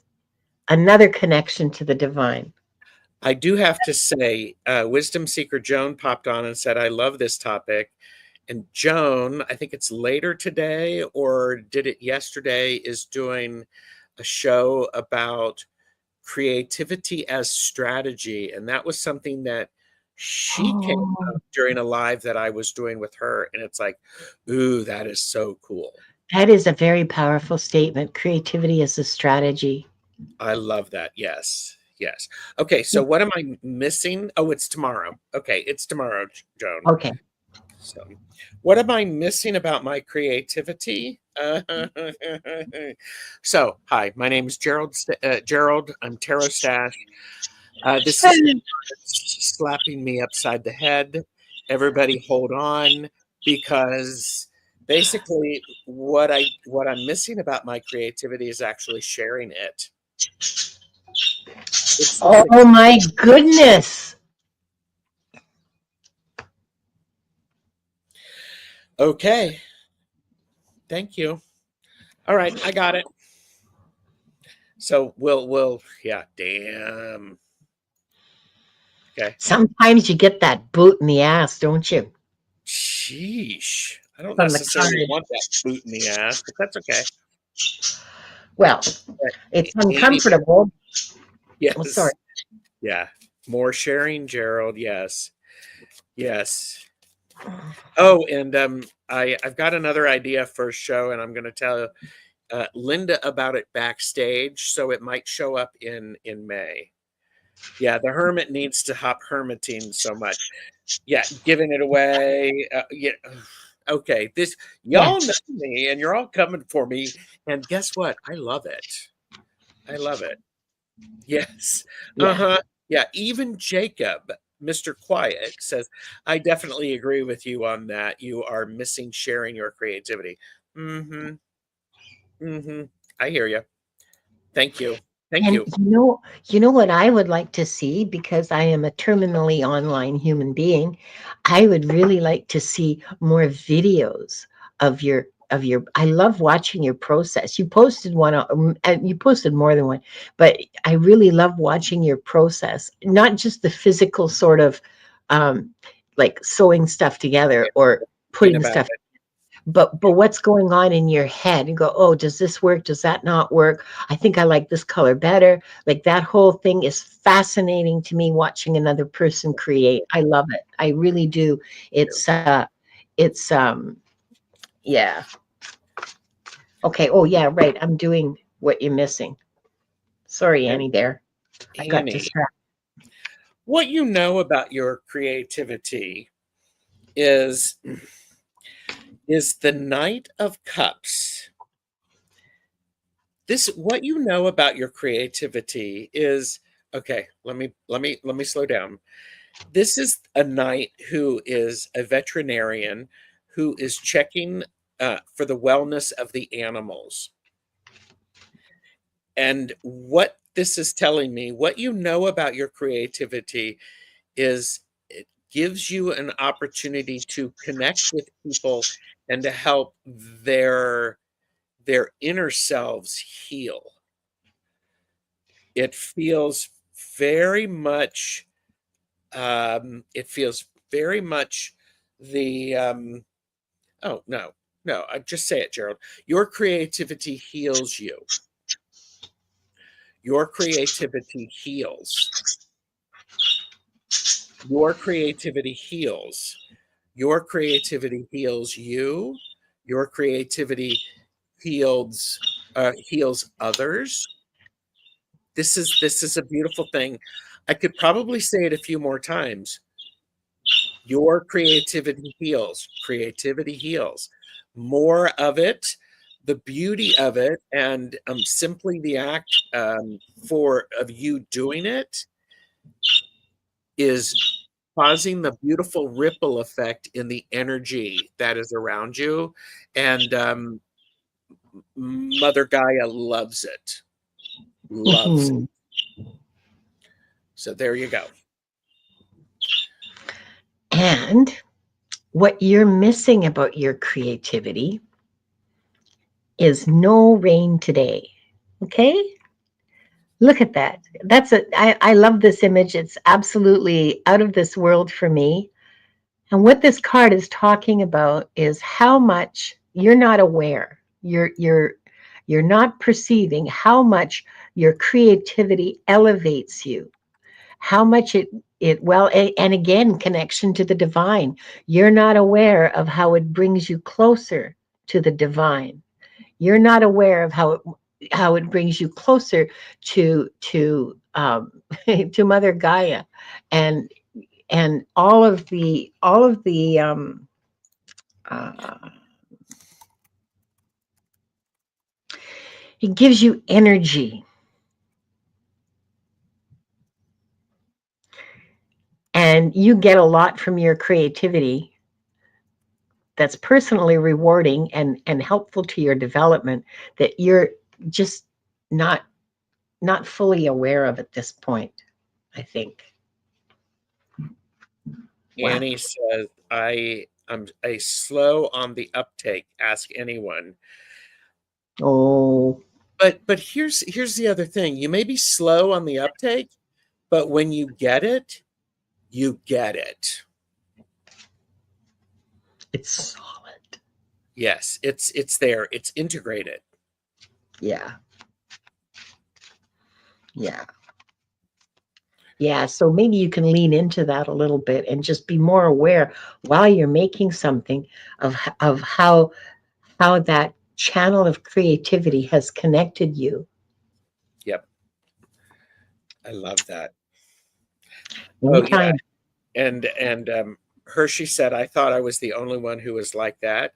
another connection to the divine. I do have to say, Wisdom Seeker Joan popped on and said, I love this topic. And Joan, I think it's later today or did it yesterday, is doing a show about creativity as strategy. And that was something that she came Oh, up during a live that I was doing with her. And it's like, ooh, that is so cool. that is a very powerful statement. Creativity is a strategy. I love that. Yes. Yes. Okay. So what am I missing? Oh, it's tomorrow. Okay. It's tomorrow, Joan. Okay. So, what am I missing about my creativity? So, hi, my name is Gerald. Gerald, I'm Tarot Stash. This is slapping me upside the head. Everybody, hold on, because basically, what I'm missing about my creativity is actually sharing it. It's this. Oh my goodness. Okay. Thank you. All right, I got it. So we'll yeah, damn. Okay. Sometimes you get that boot in the ass, don't you? Sheesh. I don't From the necessarily card. want that boot in the ass, but that's okay. Well, But it's Amy, uncomfortable. Oh, sorry. yes. Yeah. More sharing, Gerald. Yes. Yes. Oh, and I've got another idea for a show, and I'm going to tell Linda about it backstage, so it might show up in May. Yeah, the hermit needs to hop hermiting so much. Yeah, giving it away. Yeah. Okay, this Yeah. y'all know me, and you're all coming for me. And guess what? I love it. I love it. Yes. Yeah. Uh-huh. Yeah. Even Jacob, Mr. Quiet, says, I definitely agree with you on that. You are missing sharing your creativity. Mm-hmm. Mm-hmm. I hear you. Thank you. Thank And you. you know what I would like to see, because I am a terminally online human being. I would really like to see more videos of your I love watching your process. You posted one and you posted more than one, but I really love watching your process, not just the physical sort of um like sewing stuff together or Thinking putting about stuff, it. but what's going on in your head, and go, oh, does this work, does that not work, I think I like this color better. Like, that whole thing is fascinating to me, watching another person create. I love it, I really do. It's yeah. Okay, oh yeah, right, I'm doing what you're missing. Sorry, And Annie, there I got Annie, distracted. what you know about your creativity is the Knight of Cups. This what you know about your creativity is okay, let me slow down. This is a knight who is a veterinarian who is checking for the wellness of the animals. And what this is telling me, what you know about your creativity is it gives you an opportunity to connect with people and to help their inner selves heal. It feels very much it feels very much the oh no, I just say it, Gerald. Your creativity heals you. Your creativity heals. Your creativity heals. Your creativity heals you. Your creativity heals others. This is a beautiful thing. I could probably say it a few more times. Your creativity heals. Creativity heals. More of it, the beauty of it, and simply the act of you doing it is causing the beautiful ripple effect in the energy that is around you. And Mother Gaia loves it. Loves it. Mhm. So there you go. And what you're missing about your creativity is no rain today. Okay, look at that. I love this image. It's absolutely out of this world for me. And what this card is talking about is how much you're not aware. You're not perceiving how much your creativity elevates you. How much and again, connection to the divine. You're not aware of how it brings you closer to the divine. You're not aware of how it brings you closer to to Mother Gaia, and all of the uh, it gives you energy, and you get a lot from your creativity that's personally rewarding and helpful to your development that you're just not not fully aware of at this point, I think. Wow. Annie says, I'm a slow on the uptake. Ask anyone. Oh, But here's the other thing. You may be slow on the uptake, but when you get it, you get it. it's solid. Yes, it's there. It's integrated. Yeah. Yeah. Yeah, so maybe you can lean into that a little bit and just be more aware while you're making something of how that channel of creativity has connected you. Yep. I love that. Oh yeah. Anytime. And Hershey said, I thought I was the only one who was like that.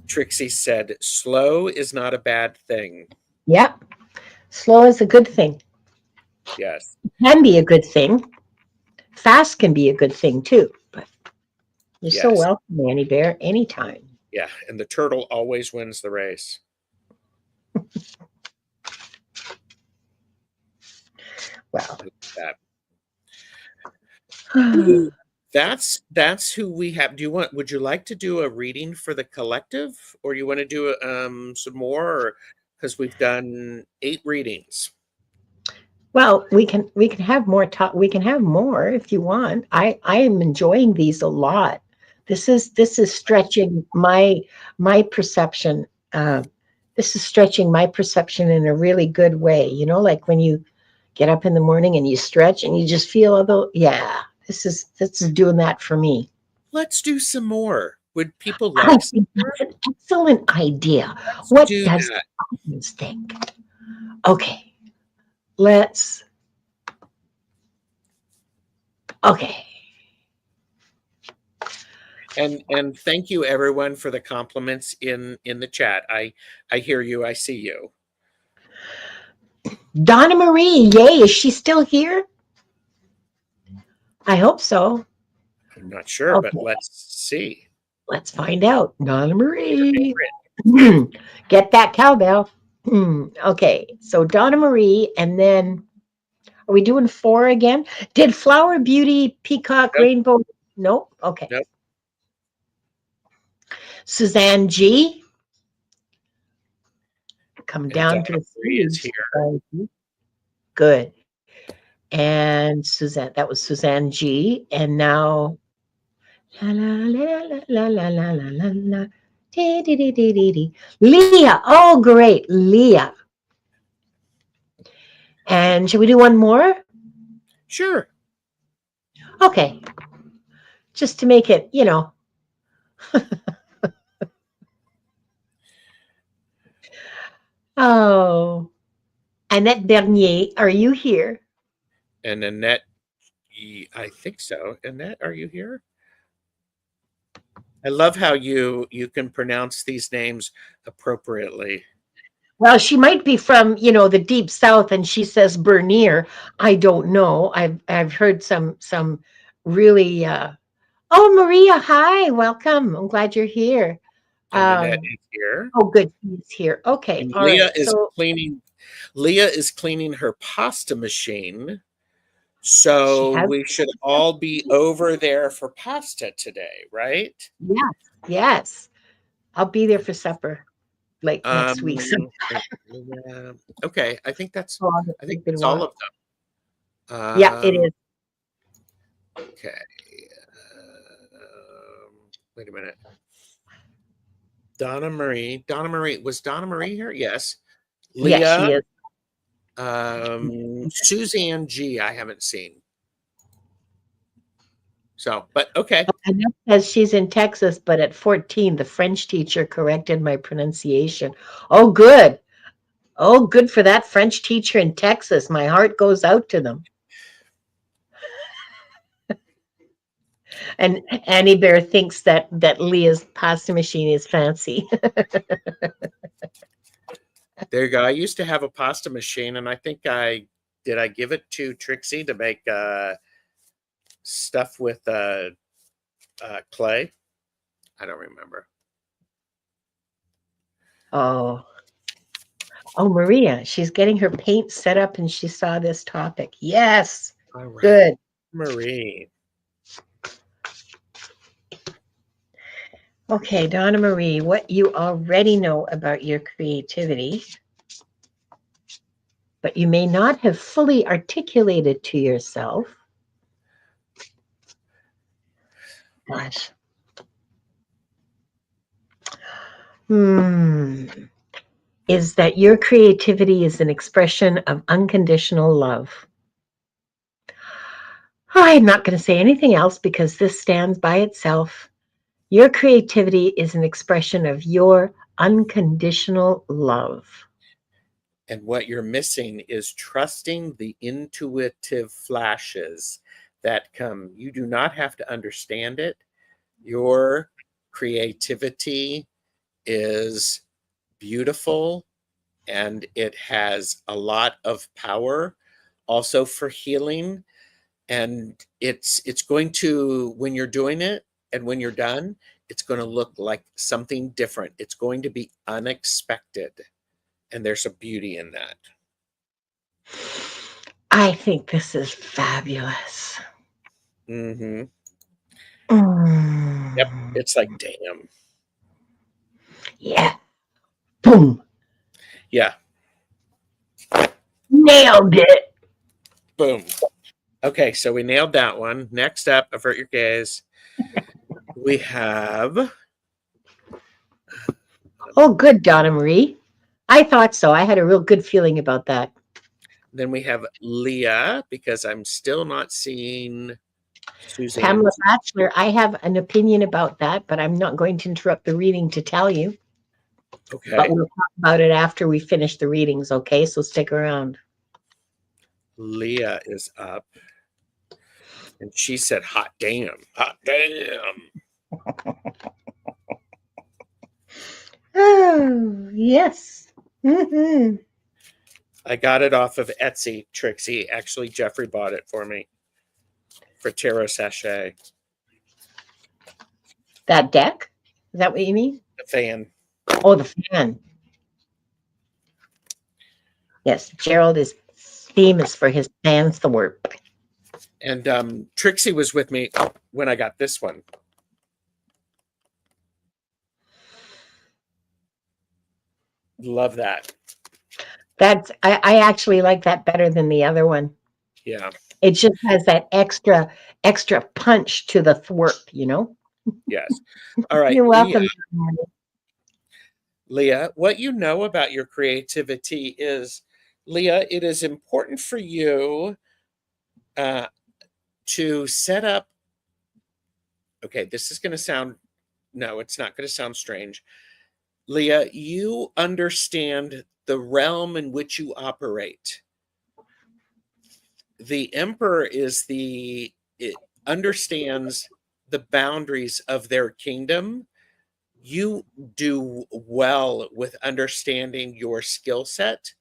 Trixie said, slow is not a bad thing. Yeah, slow is a good thing. Yes. Can be a good thing. Fast can be a good thing too. But you're so Yes. welcome, Annie Bear, anytime. Yeah. And the turtle always wins the race. Well, I love that. That's who we have. Would you like to do a reading for the collective, or you want to do some more? Because we've done 8 readings. well, we can have more talk. We can have more if you want. I am enjoying these a lot. This is stretching my perception. This is stretching my perception in a really good way. You know, like when you get up in the morning and you stretch and you just feel yeah. This is doing that for me. Let's do some more. Would people I like some think more? that's an excellent idea. Let's What do does that. the audience think? Okay, let's. Okay. And thank you everyone for the compliments in the chat. I hear you. I see you. Donna Marie, yay, is she still here? I hope so. I'm not sure, but Okay, let's see. let's find out. Donna Marie, Ingrid, get that cowbell. Okay, so Donna Marie, and then are we doing 4 again? Did Flower Beauty, Peacock, nope, Rainbow? Nope. Okay. nope. Suzanne G, come And down to Donna the Marie is stage. here. Good. And Suzanne, that was Suzanne G. And now, la la la la la la la la la. Dee, dee, dee, dee, dee, dee. Leah. Oh, great. Leah. And should we do one more? Sure. Okay. Just to make it, you know. Oh. Annette Bernier, are you here? And Annette, I think so. Annette, are you here? I love how you can pronounce these names appropriately. Well, she might be from, the deep south and she says Bernier. I don't know. I've heard some really oh, Maria, hi, welcome. I'm glad you're here. And Annette Um, is here. oh, good, he's here. Okay, And all right. So Leah is cleaning her pasta machine. she So has, we should all be over there for pasta today, right? yes, yes. I'll be there for supper, like next week. So, Um, yeah, okay, oh, I'm I think keeping that's all watch. of them. Yeah, it is. Okay. Wait a minute. Donna Marie. Was Donna Marie here? Yes. Yes, Leah. she is. Suzanne G. I haven't seen. So, but okay. And that says she's in Texas, but at 14, the French teacher corrected my pronunciation. Oh, good. Oh, good for that French teacher in Texas. My heart goes out to them. And Annie Bear thinks that Leah's pasta machine is fancy. There you go. I used to have a pasta machine, and I think I give it to Trixie to make stuff with clay. I don't remember. Oh. Oh, Maria, she's getting her paint set up and she saw this topic. Yes. All right. Good. Marie. Okay, Donna Marie, what you already know about your creativity, but you may not have fully articulated to yourself. Gosh. Is that your creativity is an expression of unconditional love. I'm not going to say anything else because this stands by itself. Your creativity is an expression of your unconditional love. And what you're missing is trusting the intuitive flashes that come. You do not have to understand it. Your creativity is beautiful and it has a lot of power also for healing. And it's going to, when you're doing it and when you're done, it's going to look like something different. It's going to be unexpected. And there's a beauty in that. I think this is fabulous. Mm-hmm. Mm. Yep. It's like, damn. Yeah. Boom. Yeah. Nailed it. Boom. Okay, so we nailed that one. Next up, avert your gaze. We have. Oh, good, Donna Marie. I thought so. I had a real good feeling about that. Then we have Leah, because I'm still not seeing Suzanne. Pamela Batchelor, I have an opinion about that, but I'm not going to interrupt the reading to tell you. Okay. But we'll talk about it after we finish the readings, okay? So stick around. Leah is up. And she said, hot damn. Hot damn. Oh, yes. Mm-hmm. I got it off of Etsy, Trixie. Actually, Jeffrey bought it for me for Tarot Sachet. That deck? Is that what you mean? The fan. Oh, the fan. Yes, Gerald is famous for his fan work. And Trixie was with me when I got this one. Love that. That's I actually like that better than the other one. Yeah. It just has that extra punch to the thwart, you know? Yes. All right. You're welcome. Leah, what you know about your creativity is, Leah, it is important for you to set up. Okay, this is going to sound, no, it's not going to sound strange. Leah, you understand the realm in which you operate. The Emperor it understands the boundaries of their kingdom. You do well with understanding your skill set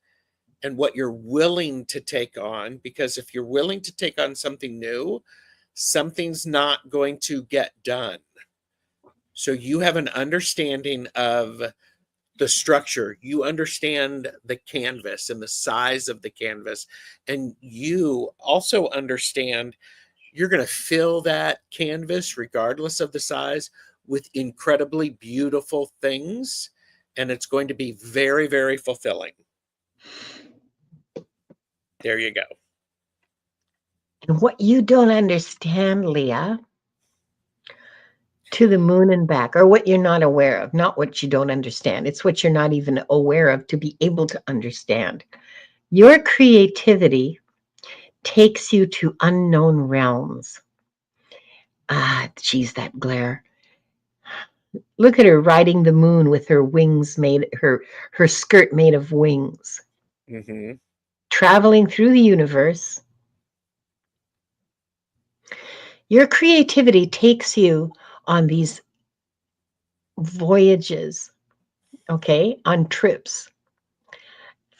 and what you're willing to take on, because if you're willing to take on something new, something's not going to get done. So you have an understanding of the structure. You understand the canvas and the size of the canvas. And you also understand you're going to fill that canvas, regardless of the size, with incredibly beautiful things. And it's going to be very, very fulfilling. There you go. And what you don't understand, Leah, To the moon and back, or what you're not aware of, not what you don't understand. It's what you're not even aware of to be able to understand. Your creativity takes you to unknown realms. Ah, geez, that glare. Look at her riding the moon with her wings made, her skirt made of wings, Mm-hmm. traveling through the universe. Your creativity takes you on these voyages, okay, on trips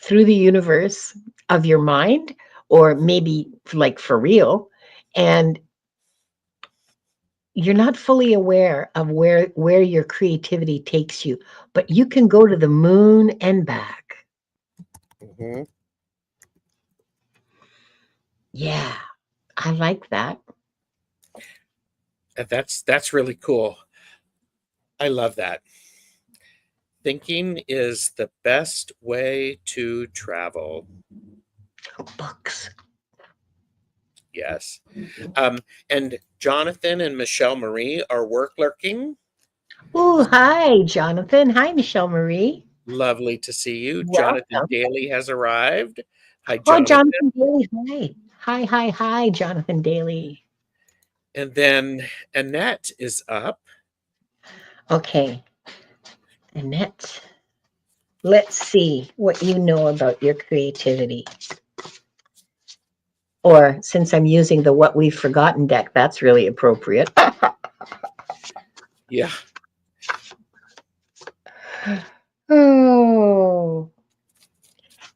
through the universe of your mind, or maybe like for real, and you're not fully aware of where your creativity takes you, but you can go to the moon and back. Mm-hmm. Yeah, I like that. And that's really cool. I love that. Thinking is the best way to travel. Books. Yes. And Jonathan and Michelle Marie are work lurking. Oh, hi, Jonathan. Hi, Michelle Marie. Lovely to see you. Jonathan Welcome. Daly has arrived. Hi, Oh, Jonathan. Jonathan Daly. Hi. Hi, hi, hi, Jonathan Daly. And then Annette is up. Okay, Annette. Let's see what you know about your creativity. Or since I'm using the What We've Forgotten deck, that's really appropriate. Yeah. Oh,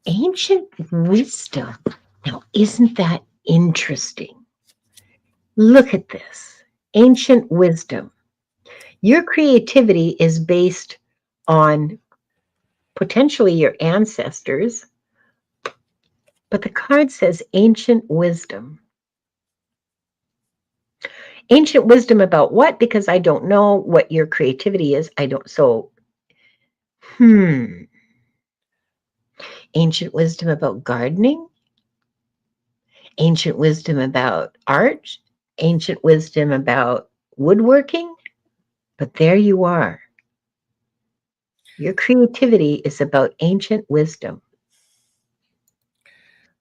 ancient wisdom. Now, isn't that interesting? Look at this. Ancient wisdom. Your creativity is based on potentially your ancestors, but the card says ancient wisdom. Ancient wisdom about what? Because I don't know what your creativity is. I don't. So, ancient wisdom about gardening, ancient wisdom about art, ancient wisdom about woodworking. But there you are. Your creativity is about ancient wisdom.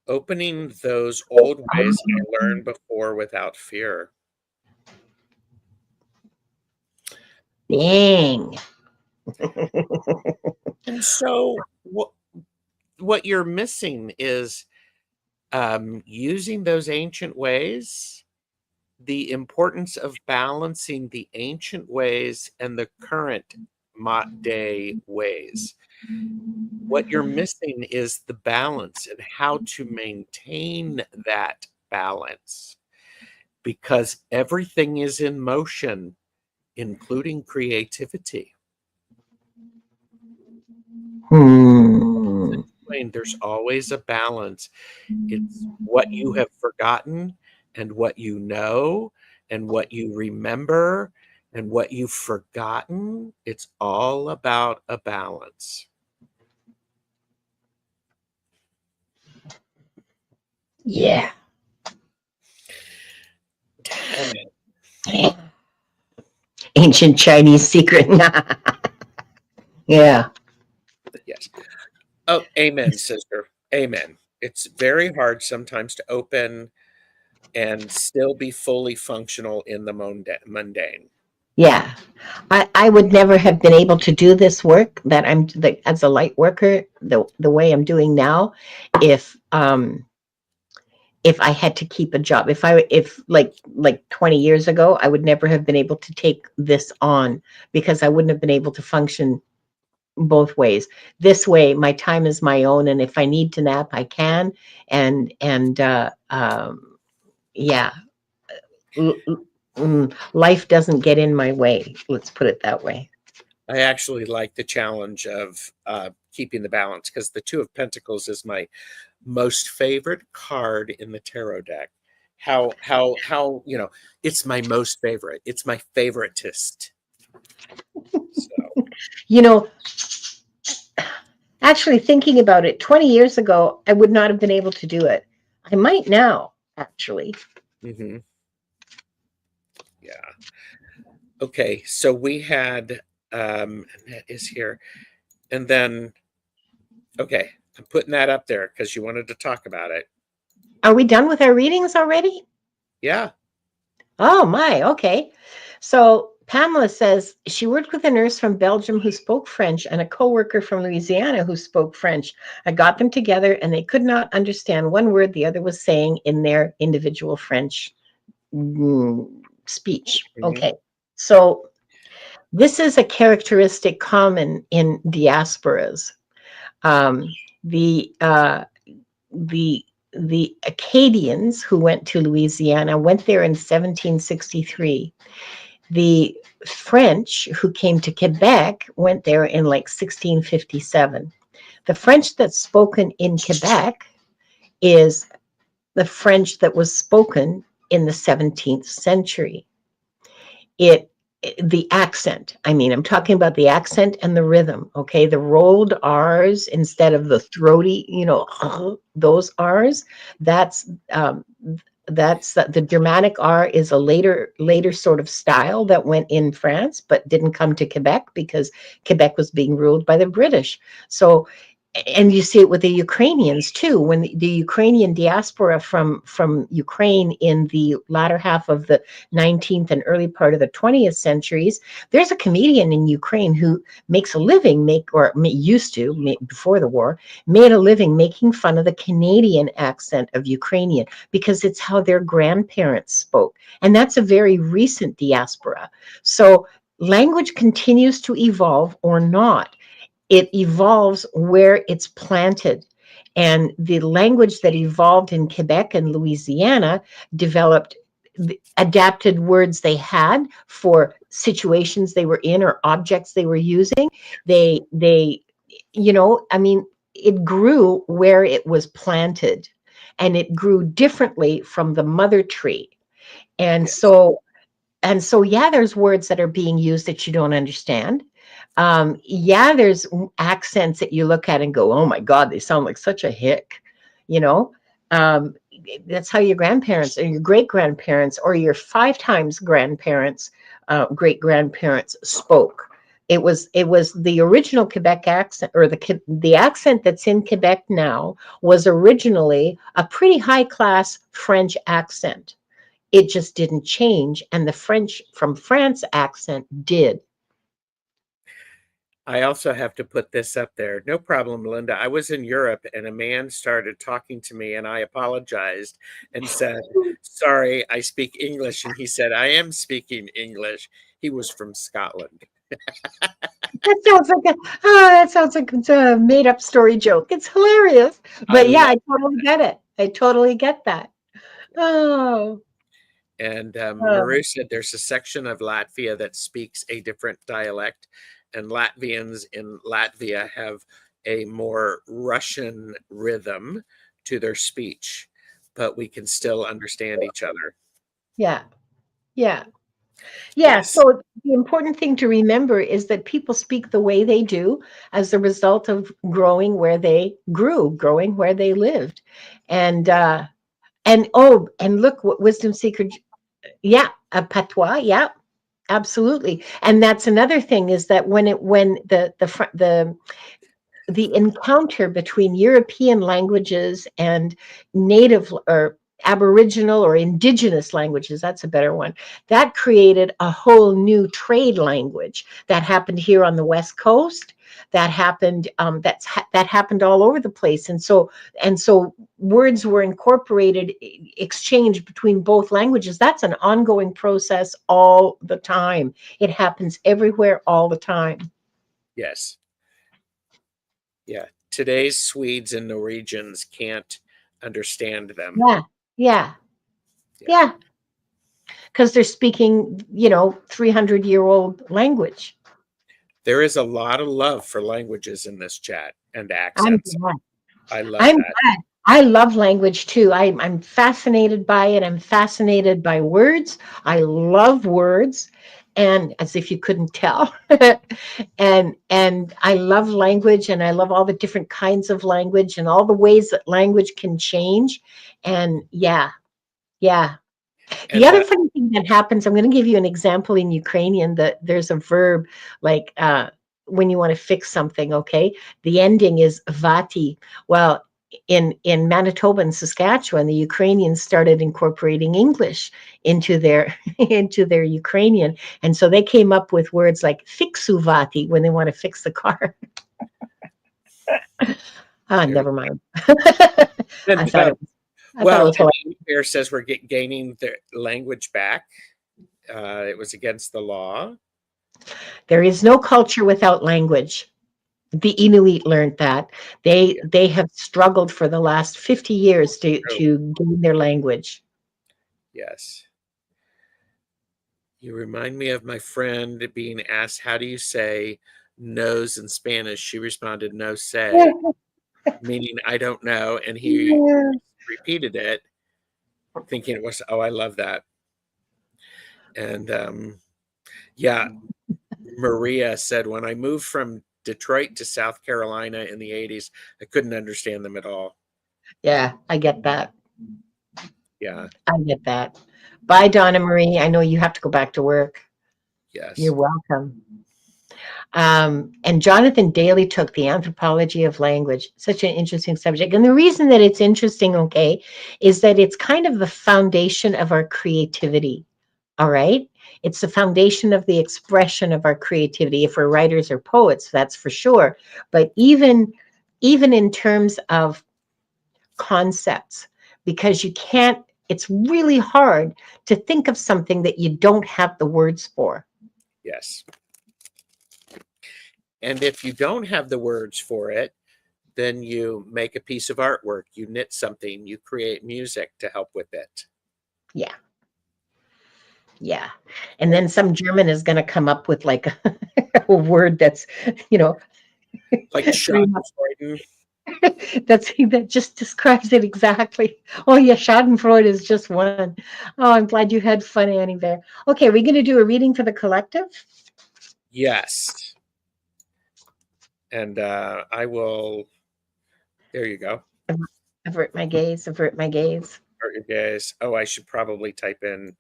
Opening those old ways I learned before without fear. Dang. And so what you're missing is using those ancient ways, the importance of balancing the ancient ways and the current day ways. What you're missing is the balance and how to maintain that balance, because everything is in motion, including creativity. Hmm. There's always a balance. It's what you have forgotten and what you know and what you remember and what you've forgotten. It's all about a balance. Yeah. Dang. Ancient Chinese secret. Yeah. Yes. Oh, amen, sister. Amen. It's very hard sometimes to open and still be fully functional in the mundane. Yeah. I would never have been able to do this work that as a light worker, the way I'm doing now, if I had to keep a job. If like 20 years ago, I would never have been able to take this on because I wouldn't have been able to function both ways. This way, my time is my own, and if I need to nap, I can. And yeah, life doesn't get in my way. Let's put it that way. I actually like the challenge of keeping the balance, because the Two of Pentacles is my most favorite card in the tarot deck. How it's my most favorite. It's my favoritist. So You know, actually thinking about it, 20 years ago, I would not have been able to do it. I might now, actually. yeah. Okay, so we had Annette is here, and then okay, I'm putting that up there because you wanted to talk about it. Are we done with our readings already? Yeah. Oh my, okay. So Pamela says she worked with a nurse from Belgium who spoke French and a coworker from Louisiana who spoke French. I got them together and they could not understand one word the other was saying in their individual French speech. Mhm. Okay. So this is a characteristic common in diasporas. Um, the the the Acadians who went to Louisiana went there in 1763. The French who came to Quebec went there in like 1657. The French that's spoken in Quebec is the French that was spoken in the 17th century. It the accent. I mean, I'm talking about the accent and the rhythm. Okay, the rolled R's instead of the throaty, those R's. That's the dramatic R is a later sort of style that went in France, but didn't come to Quebec because Quebec was being ruled by the British. So and you see it with the Ukrainians too. When the Ukrainian diaspora from Ukraine in the latter half of the 19th and early part of the 20th centuries, there's a comedian in Ukraine who makes a living, used to before the war, made a living making fun of the Canadian accent of Ukrainian because it's how their grandparents spoke, and that's a very recent diaspora. So language continues to evolve or not. It evolves where it's planted. And the language that evolved in Quebec and Louisiana developed adapted words they had for situations they were in or objects they were using. They I mean, it grew where it was planted and it grew differently from the mother tree. And Yes. so yeah, there's words that are being used that you don't understand. Yeah, there's accents that you look at and go, oh my God, they sound like such a hick, you know. Um, that's how your grandparents or your great grandparents or your five times grandparents, great grandparents spoke. It was the original Quebec accent, or the accent that's in Quebec now was originally a pretty high class French accent. It just didn't change, and the French from France accent did. I also have to put this up there. No problem, Linda. I was in Europe and a man started talking to me and I apologized and said, "Sorry, I speak English." And he said, "I am speaking English." He was from Scotland. That sounds like it's a made up story joke. It's hilarious. I But yeah, love I totally get it. I totally get that. Oh, And oh, Maru said there's a section of Latvia that speaks a different dialect, and Latvians in Latvia have a more Russian rhythm to their speech, but we can still understand each other. yeah, yeah. Yeah, Yes, so the important thing to remember is that people speak the way they do as a result of growing where they grew, growing where they lived. And oh, and look what wisdom seeker, yeah, a patois, yeah, absolutely. And that's another thing is that when the encounter between European languages and native or Aboriginal or indigenous languages, that's a better one, that created a whole new trade language that happened here on the West Coast. That happened. That happened all over the place, and so words were incorporated, exchanged between both languages. That's an ongoing process all the time. It happens everywhere all the time. yes, yeah. Today's Swedes and Norwegians can't understand them. Yeah, yeah, Yeah. yeah. Because they're speaking, 300-year-old language. There is a lot of love for languages in this chat and I'm accents. glad. I love I'm that. glad. I love language too. I'm fascinated by it. I'm fascinated by words. I love words, and as if you couldn't tell, and I love language, and I love all the different kinds of language and all the ways that language can change. And yeah, yeah. The And other funny thing that happens, I'm going to give you an example in Ukrainian that there's a verb like when you want to fix something, okay? The ending is vati. Well, in Manitoba and Saskatchewan, the Ukrainians started incorporating English into their into their Ukrainian, and so they came up with words like fixu vati when they want to fix the car. Ah, there, never mind. I and thought it was. I thought it well, was and hilarious. Amy Bear says we're gaining the language back. It was against the law. There is no culture without language. The Inuit learned that. Yeah, They have struggled for the last 50 years true. to gain their language. Yes. You remind me of my friend being asked, how do you say nose in Spanish? She responded, no say, meaning I don't know. And he Yeah. repeated it, thinking it was, oh, I love that. And yeah, Maria said, when I moved from Detroit to South Carolina in the 80s, I couldn't understand them at all. Yeah, I get that. Yeah, I get that. Bye, Donna Marie. I know you have to go back to work. You're yes. welcome. And Jonathan Daly took the anthropology of language, such an interesting subject. And the reason that it's interesting, okay, is that it's kind of the foundation of our creativity. All right. It's the foundation of the expression of our creativity. If we're writers or poets, that's for sure. But even in terms of concepts, because you can't, it's really hard to think of something that you don't have the words for. Yes. And if you don't have the words for it, then you make a piece of artwork, you knit something, you create music to help with it. Yeah. Yeah. And then some German is going to come up with like a word that's, you know, Like Schadenfreude. that just describes it exactly. Oh yeah, Schadenfreude is just one. Oh, I'm glad you had fun, Annie there. Okay, we're going to do a reading for the collective. Yes. And I will, there you go. Avert my gaze, avert my gaze. Start your guys. Oh, I should probably type in.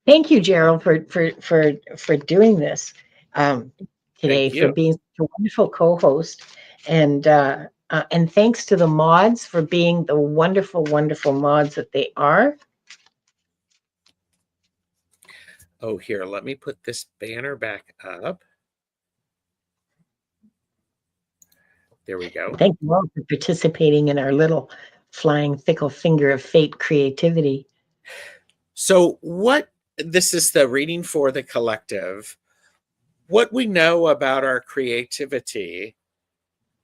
Thank you, Gerald, for doing this today, Thank for you. being such a wonderful co-host, and thanks to the mods for being the wonderful, wonderful mods that they are. Oh, here, let me put this banner back up. There we go. Thank you all for participating in our little flying fickle finger of fate creativity. So, what this is the reading for the collective. What we know about our creativity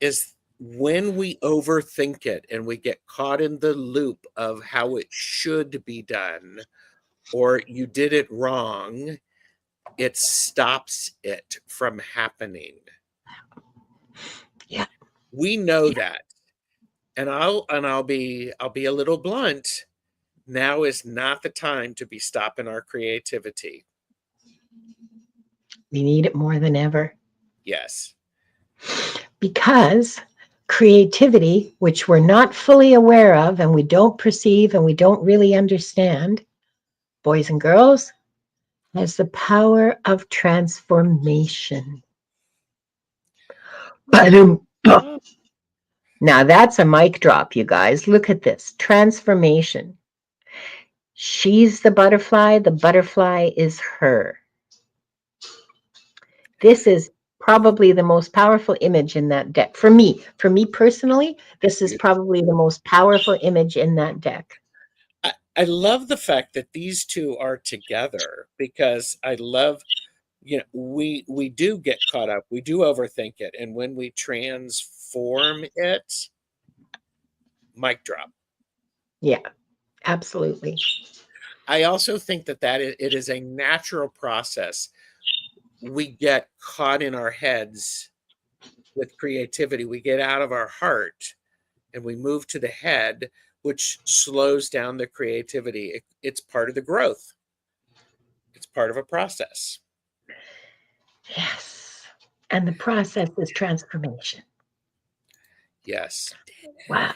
is when we overthink it and we get caught in the loop of how it should be done, or you did it wrong, it stops it from happening. Yeah. We know that. And I'll be a little blunt. Now is not the time to be stopping our creativity. We need it more than ever. Yes. Because creativity, which we're not fully aware of and we don't perceive and we don't really understand, boys and girls, has the power of transformation. Ba-dum. Ah, Now that's a mic drop, you guys. Look at this transformation. She's the butterfly is her. This is probably the most powerful image in that deck. For me personally, this is probably the most powerful image in that deck. I love the fact that these two are together because I love, we do get caught up, we do overthink it, and when we transform it, mic drop. Yeah, absolutely. I also think that it is a natural process. We get caught in our heads with creativity. We get out of our heart and we move to the head, which slows down the creativity. It's part of the growth. It's part of a process. Yes. And the process is transformation. Yes. Wow.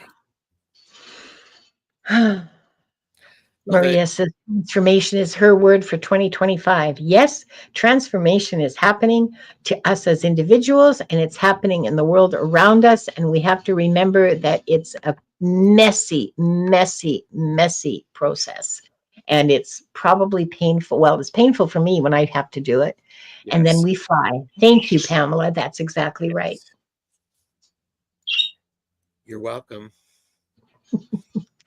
Love it. Maria says transformation is her word for 2025. Yes, transformation is happening to us as individuals, and it's happening in the world around us. And we have to remember that it's a messy, messy, messy process. And it's probably painful. Well, it's painful for me when I have to do it. And then Yes. we fly. Thank you, Pamela. That's exactly right. Yes. You're welcome.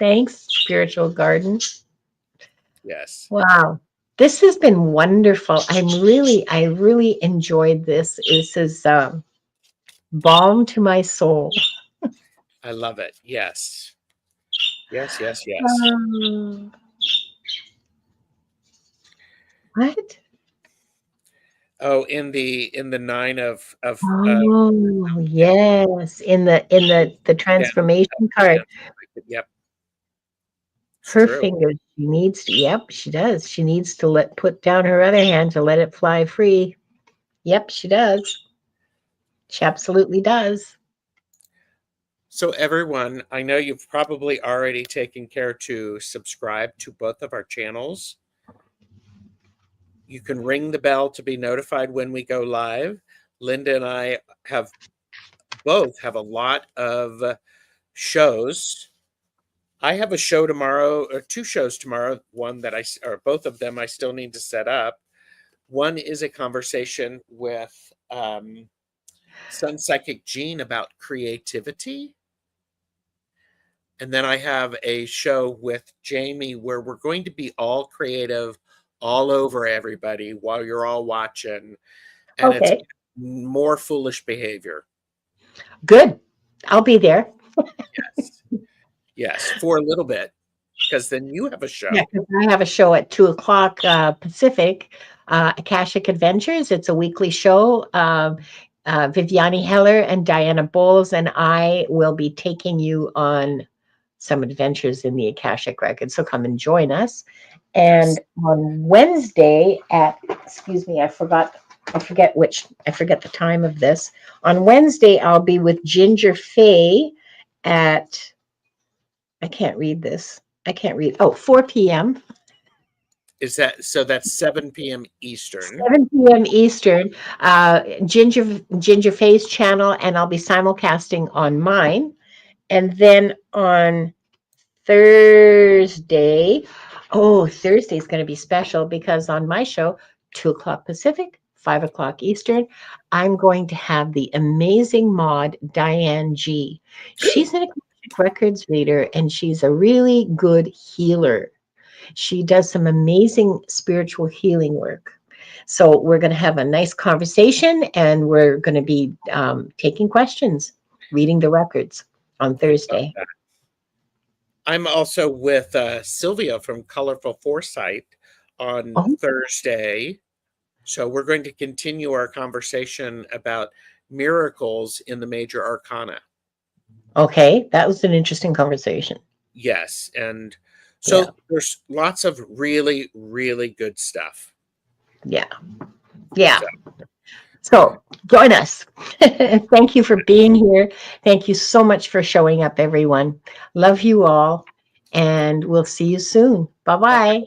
Thanks, Spiritual Garden. Yes. Wow. This has been wonderful. I really enjoyed this. This is balm to my soul. I love it. Yes. Yes, yes, yes. Um, what? Oh, in the nine of Oh, yes. In the yeah, transformation card. yep, it's Her true. fingers, she needs to, yep, she does. She needs to put down her other hand to let it fly free. Yep, she does. She absolutely does. So everyone, I know you've probably already taken care to subscribe to both of our channels. You can ring the bell to be notified when we go live. Linda and I both have a lot of shows. I have a show tomorrow, or two shows tomorrow. One that or both of them I still need to set up. One is a conversation with Sun Psychic Jean about creativity. And then I have a show with Jamie where we're going to be all creative all over everybody while you're all watching. And it's Okay, more foolish behavior. good. I'll be there. Yes. Yes, for a little bit. Because then you have a Yeah, show. 'cause I have a show at 2 o'clock Pacific, Akashic Adventures. It's a weekly show. Viviani Heller and Diana Bowles and I will be taking you on some adventures in the Akashic Records. So come and join us. Yes. And on Wednesday excuse me, I forget the time of this. On Wednesday, I'll be with Ginger Faye at, I can't read this. I can't read. Oh, 4 p.m. Is that so? That's 7 p.m. Eastern. 7 p.m. Eastern, Ginger Faye's channel, and I'll be simulcasting on mine. And then on Thursday, oh, Thursday's going to be special because on my show, 2 o'clock Pacific, 5 o'clock Eastern, I'm going to have the amazing mod Diane G. She's an Akashic Records reader and she's a really good healer. She does some amazing spiritual healing work. So we're going to have a nice conversation and we're going to be taking questions, reading the records on I love Thursday. that. I'm also with Sylvia from Colorful Foresight on Oh, Thursday. So we're going to continue our conversation about miracles in the major arcana. okay. That was an interesting conversation. Yes. And Yeah. so there's lots of really, really good stuff. Yeah. Yeah. So, So join us. Thank you for being here. Thank you so much for showing up, everyone. Love you all. And we'll see you soon. Bye bye.